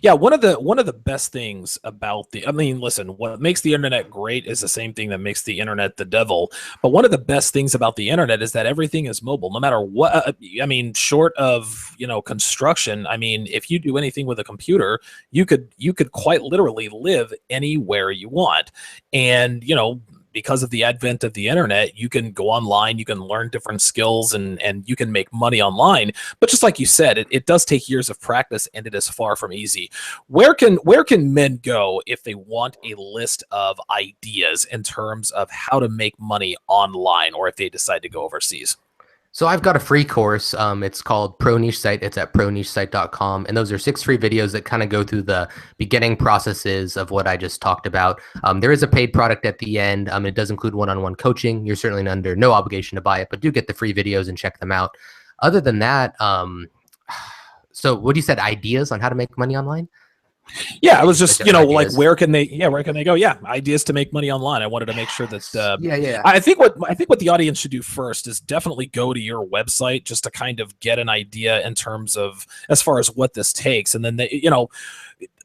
Yeah, one of the best things about I mean, listen, what makes the internet great is the same thing that makes the internet the devil. But one of the best things about the internet is that everything is mobile, no matter what. I mean, short of construction. I mean, if you do anything with a computer, you could quite literally live anywhere you want, and because of the advent of the internet, you can go online, you can learn different skills, and you can make money online. But just like you said, it does take years of practice, and it is far from easy. Where can men go if they want a list of ideas in terms of how to make money online, or if they decide to go overseas? So I've got a free course. It's called Pro Niche Site. It's at pronichesite.com. And those are 6 free videos that kind of go through the beginning processes of what I just talked about. There is a paid product at the end. It does include one-on-one coaching. You're certainly under no obligation to buy it, but do get the free videos and check them out. Other than that, so what you said, ideas on how to make money online? Yeah, I was just, like Ideas. where can they go? Yeah, ideas to make money online. I wanted to make sure that Yeah. I think what the audience should do first is definitely go to your website just to kind of get an idea in terms of as far as what this takes, and then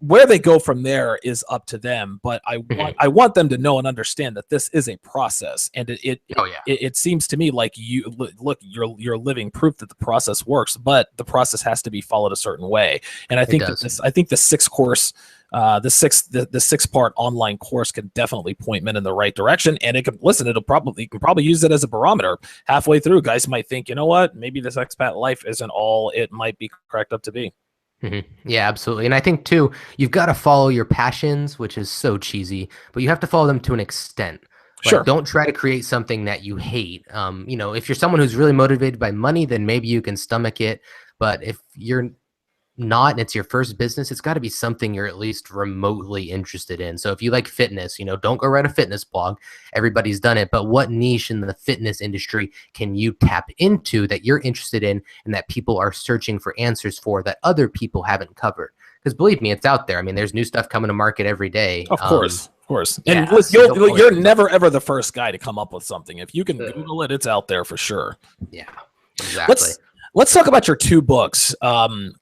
where they go from there is up to them. But I want them to know and understand that this is a process, and Oh yeah. it seems to me like you're living proof that the process works, but the process has to be followed a certain way. And I think the six part online course can definitely point men in the right direction, and you can probably use it as a barometer. Halfway through, guys might think, you know what, maybe this expat life isn't all it might be cracked up to be. Yeah, absolutely. And I think too, you've got to follow your passions, which is so cheesy, but you have to follow them to an extent. Sure. Like, don't try to create something that you hate. If you're someone who's really motivated by money, then maybe you can stomach it. But if you're not and it's your first business, it's got to be something you're at least remotely interested in. So if you like fitness, don't go write a fitness blog. Everybody's done it. But what niche in the fitness industry can you tap into that you're interested in and that people are searching for answers for that other people haven't covered? Because believe me, it's out there. I mean, there's new stuff coming to market every day. Of course. Of course. And yeah, listen, you're never ever the first guy to come up with something. If you can Google it, it's out there for sure. Yeah, exactly. Let's talk about your 2 books,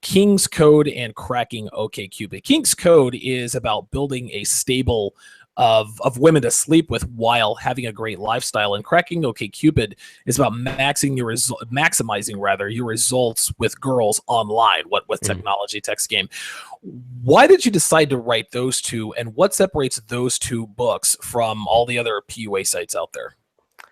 King's Code and Cracking OkCupid. King's Code is about building a stable of women to sleep with while having a great lifestyle, and Cracking OkCupid is about maximizing your results with girls online. What with technology, text game. Why did you decide to write those 2, and what separates those 2 books from all the other PUA sites out there?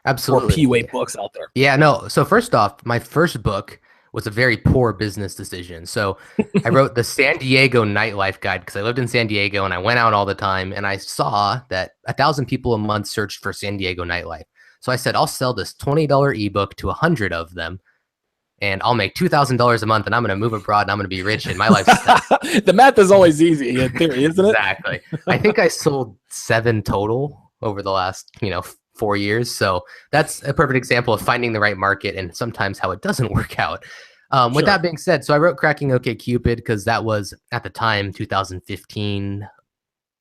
Absolutely. Or PUA books out there? Yeah, no. So first off, my first book was a very poor business decision. So I wrote the San Diego nightlife guide because I lived in San Diego and I went out all the time, and I saw that 1,000 people a month searched for San Diego nightlife. So I said, I'll sell this $20 ebook to 100 of them, and I'll make $2,000 a month, and I'm going to move abroad, and I'm going to be rich, and my life's set. The math is always easy in theory, isn't it? Exactly. I think I sold 7 total over the last 4 years. So that's a perfect example of finding the right market and sometimes how it doesn't work out. With that being said, so I wrote Cracking OkCupid because that was, at the time, 2015,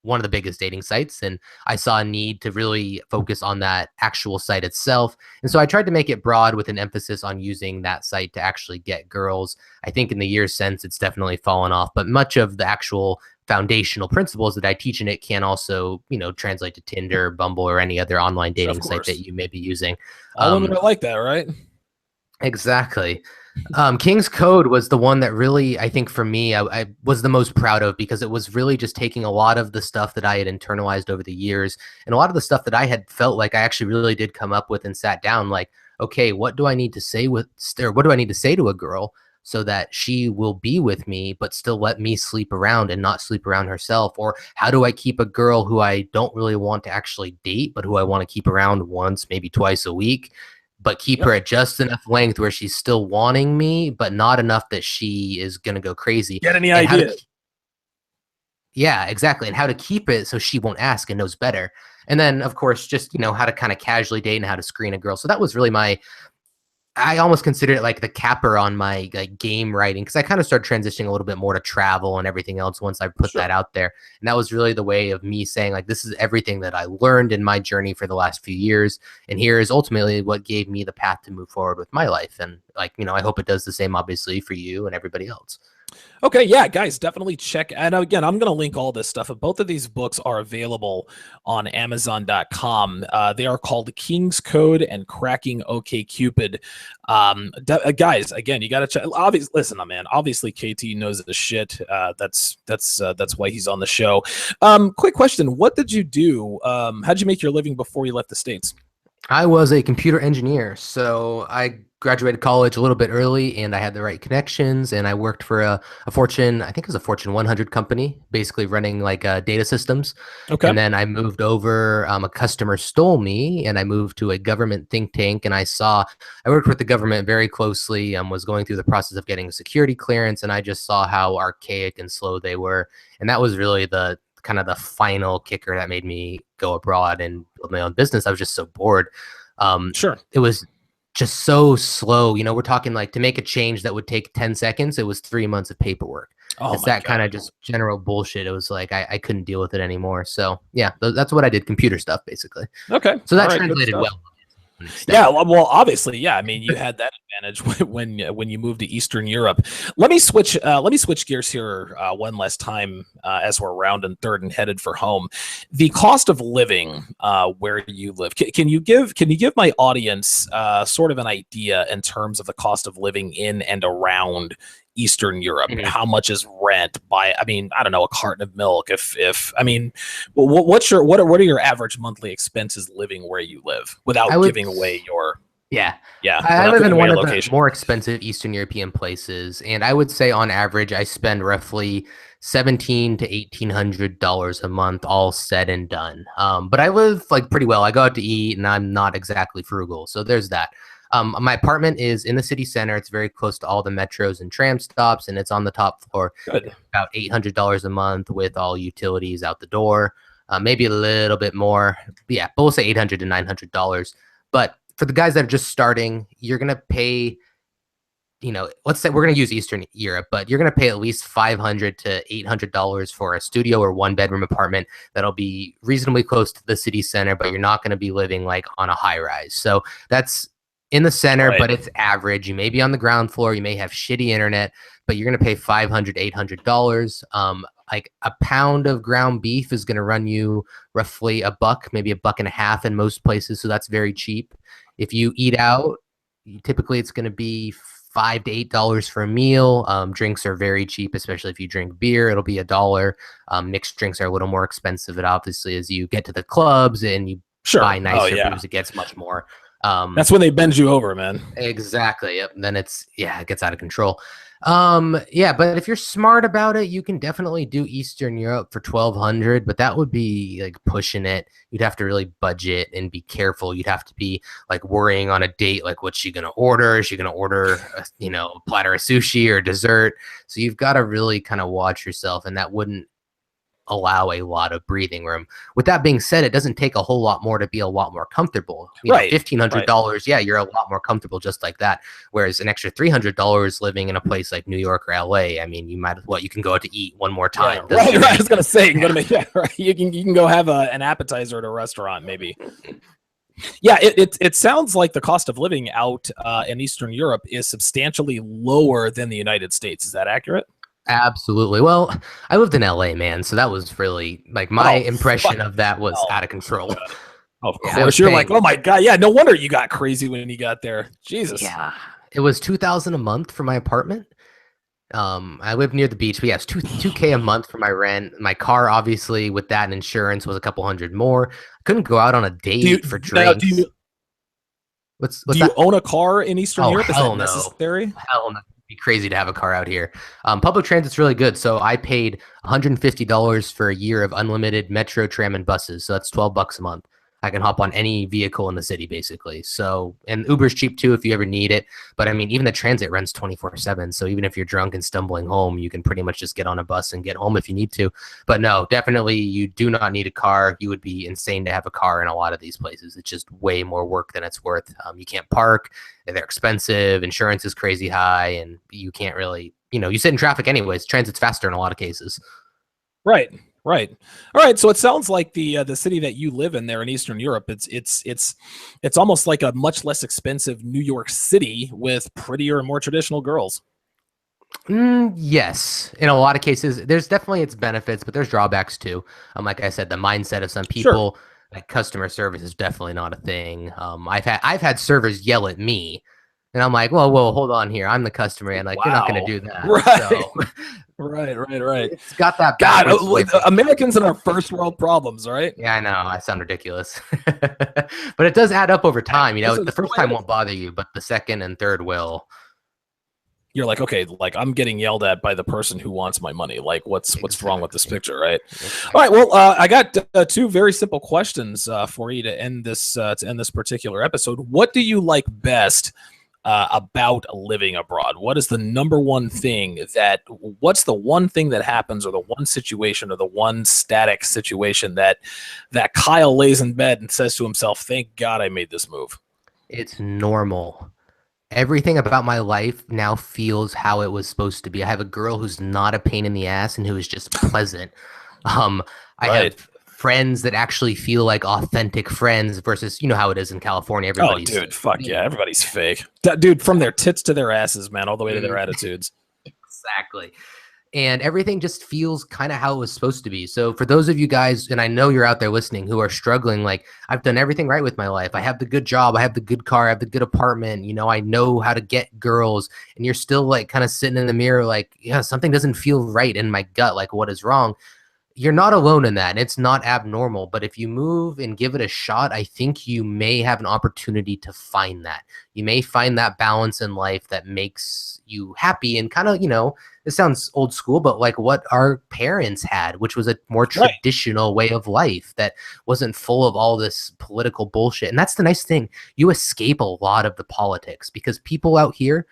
one of the biggest dating sites. And I saw a need to really focus on that actual site itself. And so I tried to make it broad with an emphasis on using that site to actually get girls. I think in the years since, it's definitely fallen off. But much of the actual foundational principles that I teach in it can also, translate to Tinder, Bumble, or any other online dating site that you may be using. All women are like that, right? Exactly. King's Code was the one that really, I think for me, I was the most proud of, because it was really just taking a lot of the stuff that I had internalized over the years and a lot of the stuff that I had felt like I actually really did come up with and sat down like, okay, what do I need to say to a girl so that she will be with me, but still let me sleep around and not sleep around herself? Or how do I keep a girl who I don't really want to actually date, but who I want to keep around once, maybe twice a week, but keep her at just enough length where she's still wanting me, but not enough that she is going to go crazy. Get any ideas? Yeah, exactly. And how to keep it so she won't ask and knows better. And then, of course, just, how to kind of casually date and how to screen a girl. So that was really I almost consider it like the capper on my game writing, because I kind of started transitioning a little bit more to travel and everything else once I put that out there. And that was really the way of me saying, like, this is everything that I learned in my journey for the last few years. And here is ultimately what gave me the path to move forward with my life. And I hope it does the same, obviously, for you and everybody else. Okay, yeah, guys, definitely check. And again, I'm going to link all this stuff. Both of these books are available on Amazon.com. They are called King's Code and Cracking OkCupid. Guys, again, you got to check. Obviously, listen, man. Obviously, KT knows the shit. That's why he's on the show. Quick question: what did you do? How'd you make your living before you left the States? I was a computer engineer, so I graduated college a little bit early, and I had the right connections, and I worked for a Fortune, I think it was a Fortune 100 company, basically running like data systems. Okay, And then I moved over. A customer stole me, and I moved to a government think tank, and I worked with the government very closely. Was going through the process of getting a security clearance, and I just saw how archaic and slow they were, and that was really the kind of the final kicker that made me go abroad and build my own business. I was just so bored. sure. It was just so slow. We're talking like to make a change that would take 10 seconds, it was 3 months of paperwork. Oh It's my that kind God. of just general bullshit. It was like I couldn't deal with it anymore. So yeah, that's what I did, computer stuff basically. Okay, So all that right, good translated stuff. well. Yeah, well, obviously, yeah. I mean, you had that advantage when you moved to Eastern Europe. Let me switch. Let me switch gears here one last time as we're rounding third and headed for home. The cost of living where you live. Can you give my audience sort of an idea in terms of the cost of living in and around Eastern Europe? Mhm. How much is rent? I mean, I don't know, a carton of milk. If I mean, what are your average monthly expenses living where you live I without would, giving away your yeah. yeah I without live giving in away one your of the location? more expensive Eastern European places, and I would say on average I spend roughly $1,700 to $1,800 a month, all said and done. But I live like pretty well. I go out to eat, and I'm not exactly frugal, so there's that. My apartment is in the city center. It's very close to all the metros and tram stops, and it's on the top floor. Good. It's about $800 a month with all utilities out the door, maybe a little bit more. But yeah, but we'll say $800 to $900. But for the guys that are just starting, you're gonna pay, let's say we're gonna use Eastern Europe, but you're gonna pay at least $500 to $800 for a studio or one bedroom apartment that'll be reasonably close to the city center, but you're not gonna be living like on a high rise. So that's in the center, Right. but it's average. You may be on the ground floor, you may have shitty internet, but you're gonna pay $500 to $800. Like a pound of ground beef is gonna run you roughly a buck, maybe a buck and a half in most places. So that's very cheap. If you eat out, typically it's going to be $5 to $8 for a meal. Drinks are very cheap, especially if you drink beer. It'll be $1. Mixed drinks are a little more expensive, but obviously as you get to the clubs and you buy Sure. Oh nicer yeah. booze, it gets much more. That's when they bend you over, man. Exactly. Yep. Then it gets out of control. Yeah, but if you're smart about it, you can definitely do Eastern Europe for 1,200, but that would be like pushing it. You'd have to really budget and be careful. You'd have to be like worrying on a date, like what's she gonna order? Is she gonna order a platter of sushi or dessert? So you've got to really kind of watch yourself, and that wouldn't allow a lot of breathing room. With that being said, it doesn't take a whole lot more to be a lot more comfortable. Right. $1,500, yeah, you're a lot more comfortable just like that. Whereas an extra $300 living in a place like New York or LA, I mean, you might as well, you can go out to eat one more time. Yeah, right. I was gonna say, you can go to make, yeah, right. You can go have an appetizer at a restaurant, maybe. Yeah, it sounds like the cost of living out in Eastern Europe is substantially lower than the United States. Is that accurate? Absolutely. Well, I lived in LA, man, so that was really like my impression of that was out of control. Of course, you're like, oh my god, yeah. No wonder you got crazy when you got there. Jesus. Yeah, it was $2,000 a month for my apartment. I live near the beach, but yes, 2K a month for my rent. My car, obviously, with that and insurance, was a couple hundred more. I couldn't go out on a date for drinks. Do you own a car in Eastern Europe? Is that Hell no. necessary? Hell no. It'd be crazy to have a car out here. Public transit's really good. So I paid $150 for a year of unlimited metro, tram, and buses. So that's $12 a month. I can hop on any vehicle in the city, basically. So, and Uber's cheap too if you ever need it. But I mean, even the transit runs 24/7. So even if you're drunk and stumbling home, you can pretty much just get on a bus and get home if you need to. But no, definitely you do not need a car. You would be insane to have a car in a lot of these places. It's just way more work than it's worth. You can't park. They're expensive. Insurance is crazy high. And you can't really, you sit in traffic anyways. Transit's faster in a lot of cases. Right. Right. All right. So it sounds like the city that you live in there in Eastern Europe, it's almost like a much less expensive New York City with prettier and more traditional girls. Yes, in a lot of cases, there's definitely its benefits, but there's drawbacks too. Like I said, the mindset of some Sure. people, like customer service, is definitely not a thing. I've had servers yell at me, and I'm like, well, hold on here, I'm the customer, and like you're not going to Wow. do that. Right. So Right. it's got that God, backwards with it. Americans and our first world problems, right? Yeah, I know. I sound ridiculous. But it does add up over time. This The is the first way time it is. won't bother you, but the second and third will. You're like, okay, like I'm getting yelled at by the person who wants my money. Like, what's wrong with this Exactly. picture, right? All right. Exactly. Well, I got two very simple questions for you to end this particular episode. What do you like best about living abroad? What is the number one thing that? What's the one thing that happens, or the one situation, or the one static situation that Kyle lays in bed and says to himself, "Thank God I made this move." It's normal. Everything about my life now feels how it was supposed to be. I have a girl who's not a pain in the ass and who is just pleasant. Um, I Right. have friends that actually feel like authentic friends versus, you know how it is in California. Oh, Everybody's dude, fuck yeah, fake. everybody's fake. Dude, from their tits to their asses, man, all the way to their Mm, attitudes. exactly. And everything just feels kind of how it was supposed to be. So for those of you guys, and I know you're out there listening who are struggling, like I've done everything right with my life. I have the good job, I have the good car, I have the good apartment, I know how to get girls, and you're still like kind of sitting in the mirror like, yeah, something doesn't feel right in my gut, like what is wrong? You're not alone in that, and it's not abnormal. But if you move and give it a shot, I think you may have an opportunity to find that. You may find that balance in life that makes you happy and kind of, this sounds old school, but like what our parents had, which was a more Right. traditional way of life that wasn't full of all this political bullshit. And that's the nice thing. You escape a lot of the politics because people out here,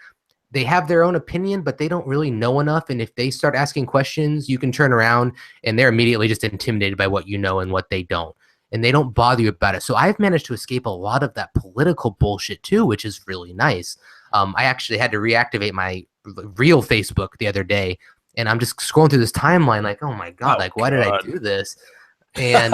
they have their own opinion, but they don't really know enough. And if they start asking questions, you can turn around and they're immediately just intimidated by what you know and what they don't. And they don't bother you about it. So I've managed to escape a lot of that political bullshit too, which is really nice. I actually had to reactivate my real Facebook the other day, and I'm just scrolling through this timeline like, oh my God, Oh like, why did I God. do this? And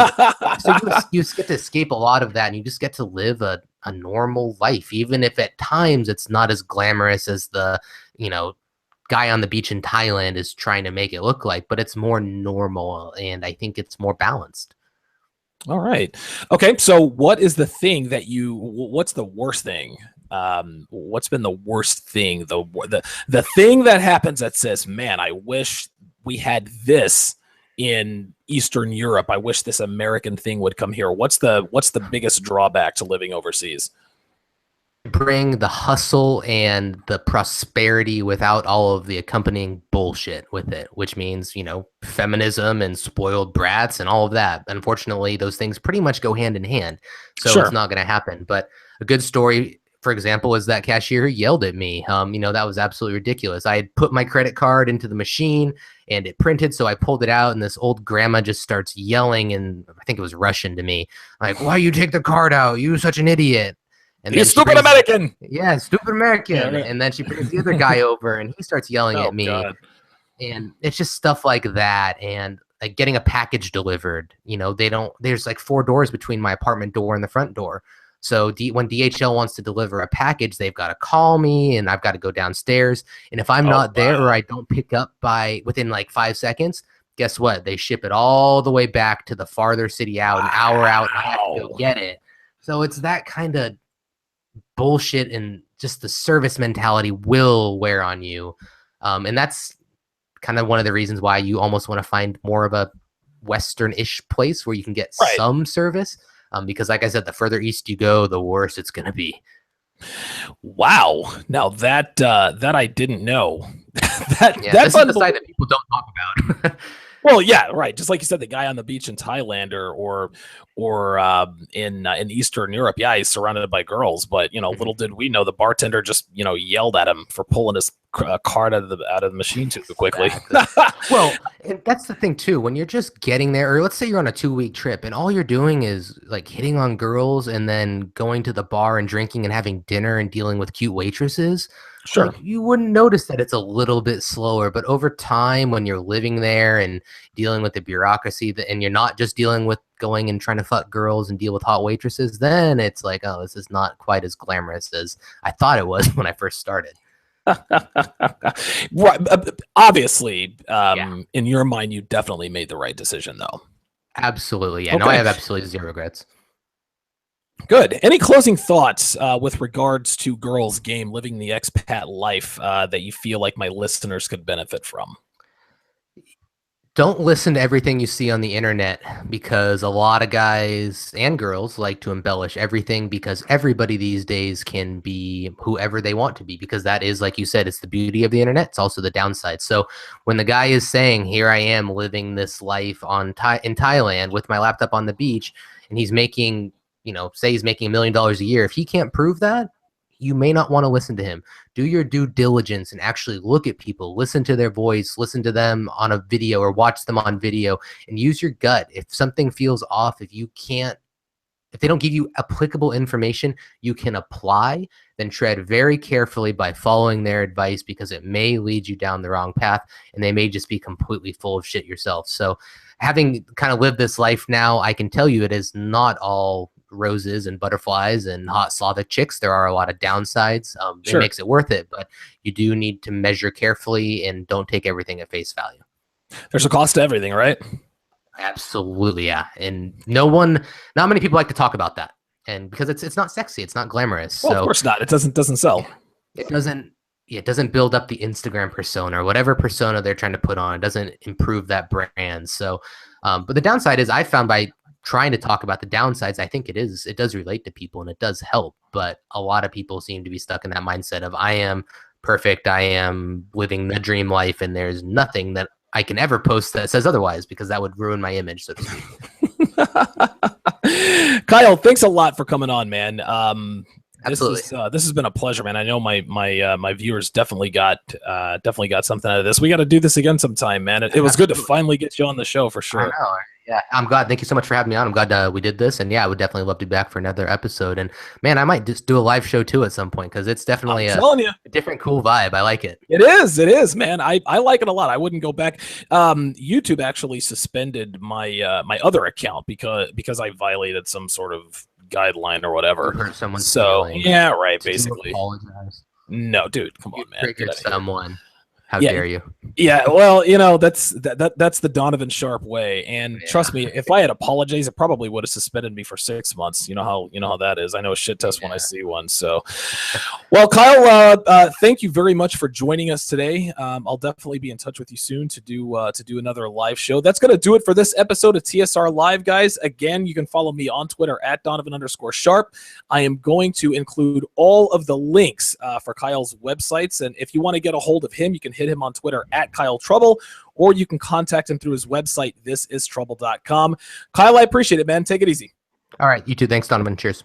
so you just get to escape a lot of that, and you just get to live a normal life, even if at times it's not as glamorous as the, you know, guy on the beach in Thailand is trying to make it look like, but it's more normal, and I think it's more balanced. All right. Okay. So, what is the thing that what's the worst thing? What's been the worst thing? The thing that happens that says, "Man, I wish we had this in Eastern Europe. I wish this American thing would come here." What's the biggest drawback to living overseas? Bring the hustle and the prosperity without all of the accompanying bullshit with it, which means, feminism and spoiled brats and all of that. Unfortunately, those things pretty much go hand in hand. So it's Sure. not going to happen. But a good story, for example, is that cashier who yelled at me. That was absolutely ridiculous. I had put my credit card into the machine and it printed. So I pulled it out and this old grandma just starts yelling. And I think it was Russian to me. Like, why you take the card out? You such an idiot. And You then she stupid brings, American. yeah, stupid Yeah. American. Right. And then she brings the other guy over and he starts yelling Oh at me. God. And it's just stuff like that. And like getting a package delivered, there's like 4 doors between my apartment door and the front door. So when DHL wants to deliver a package, they've got to call me and I've got to go downstairs. And if I'm Oh not there or wow. I don't pick up within like 5 seconds, guess what? They ship it all the way back to the farther city out, an hour out, and I have to go Wow. get it. So it's that kind of bullshit, and just the service mentality will wear on you. And that's kind of one of the reasons why you almost want to find more of a Western-ish place where you can get Right. some service. Because like I said, the further east you go, the worse it's going to be. Wow. Now that I didn't know. Yeah, That's this is the side unbelievable. that people don't talk about. Well, yeah, right. Just like you said, the guy on the beach in Thailand or in Eastern Europe, yeah, he's surrounded by girls. But little did we know the bartender just yelled at him for pulling his card out of the machine too quickly. Exactly. Well, and that's the thing too. When you're just getting there, or let's say you're on a 2-week trip, and all you're doing is like hitting on girls, and then going to the bar and drinking and having dinner and dealing with cute waitresses. Sure. Like you wouldn't notice that it's a little bit slower, but over time, when you're living there and dealing with the bureaucracy, and you're not just dealing with going and trying to fuck girls and deal with hot waitresses, then it's like, oh, this is not quite as glamorous as I thought it was when I first started. Right. Obviously, Yeah, in your mind, you definitely made the right decision, though. absolutely. Yeah, no, I Okay, have absolutely zero regrets. good. Any closing thoughts with regards to Girls Game, living the expat life that you feel like my listeners could benefit from? Don't listen to everything you see on the internet, because a lot of guys and girls like to embellish everything, because everybody these days can be whoever they want to be, because that is, like you said, it's the beauty of the internet. It's also the downside. So when the guy is saying, here I am living this life in Thailand with my laptop on the beach, and he's making, say he's making $1 million a year, if he can't prove that, you may not want to listen to him. Do your due diligence and actually look at people, listen to their voice, listen to them on a video or watch them on video, and use your gut. If something feels off, if they don't give you applicable information you can apply, then tread very carefully by following their advice, because it may lead you down the wrong path and they may just be completely full of shit yourself. So having kind of lived this life now, I can tell you it is not all roses and butterflies and hot Slavic chicks. There are a lot of downsides. It Sure. makes it worth it, but you do need to measure carefully and don't take everything at face value. There's a cost to everything, right? Absolutely, yeah. And not many people like to talk about that, and because it's not sexy, it's not glamorous, Well, of so course not. It doesn't sell. it doesn't it doesn't build up the Instagram persona or whatever persona they're trying to put on. It doesn't improve that brand. So, but the downside is, I found by trying to talk about the downsides, I think it does relate to people and it does help. But a lot of people seem to be stuck in that mindset of, I am perfect, I am living the dream life, and there's nothing that I can ever post that says otherwise, because that would ruin my image, so to speak. Kyle, thanks a lot for coming on, man. Absolutely. This has been a pleasure, man. I know my viewers definitely got something out of this. We got to do this again sometime, man. It was good to finally get you on the show for I sure. know. Yeah, I'm glad. Thank you so much for having me on. I'm glad we did this, and yeah, I would definitely love to be back for another episode. And man, I might just do a live show too at some point, because it's definitely I'm telling you. a different, cool vibe. I like it. It is, man. I like it a lot. I wouldn't go back. YouTube actually suspended my my other account because I violated some sort of guideline or whatever. You hurt someone's So feelings. yeah, right. Did you Basically, apologize? no, dude, come You on, man. triggered someone. How Yeah, dare you? yeah, well, that's that's the Donovan Sharp way. And trust me, if I had apologized, it probably would have suspended me for 6 months. You know how that is. I know a shit test when I see one. So, well, Kyle, thank you very much for joining us today. I'll definitely be in touch with you soon to do another live show. That's gonna do it for this episode of TSR Live, guys. Again, you can follow me on Twitter at Donovan_Sharp. I am going to include all of the links for Kyle's websites, and if you want to get a hold of him, you can hit him on Twitter at Kyle Trouble, or you can contact him through his website, thisistrouble.com. Kyle, I appreciate it, man. Take it easy. All right, you too. Thanks, Donovan. Cheers.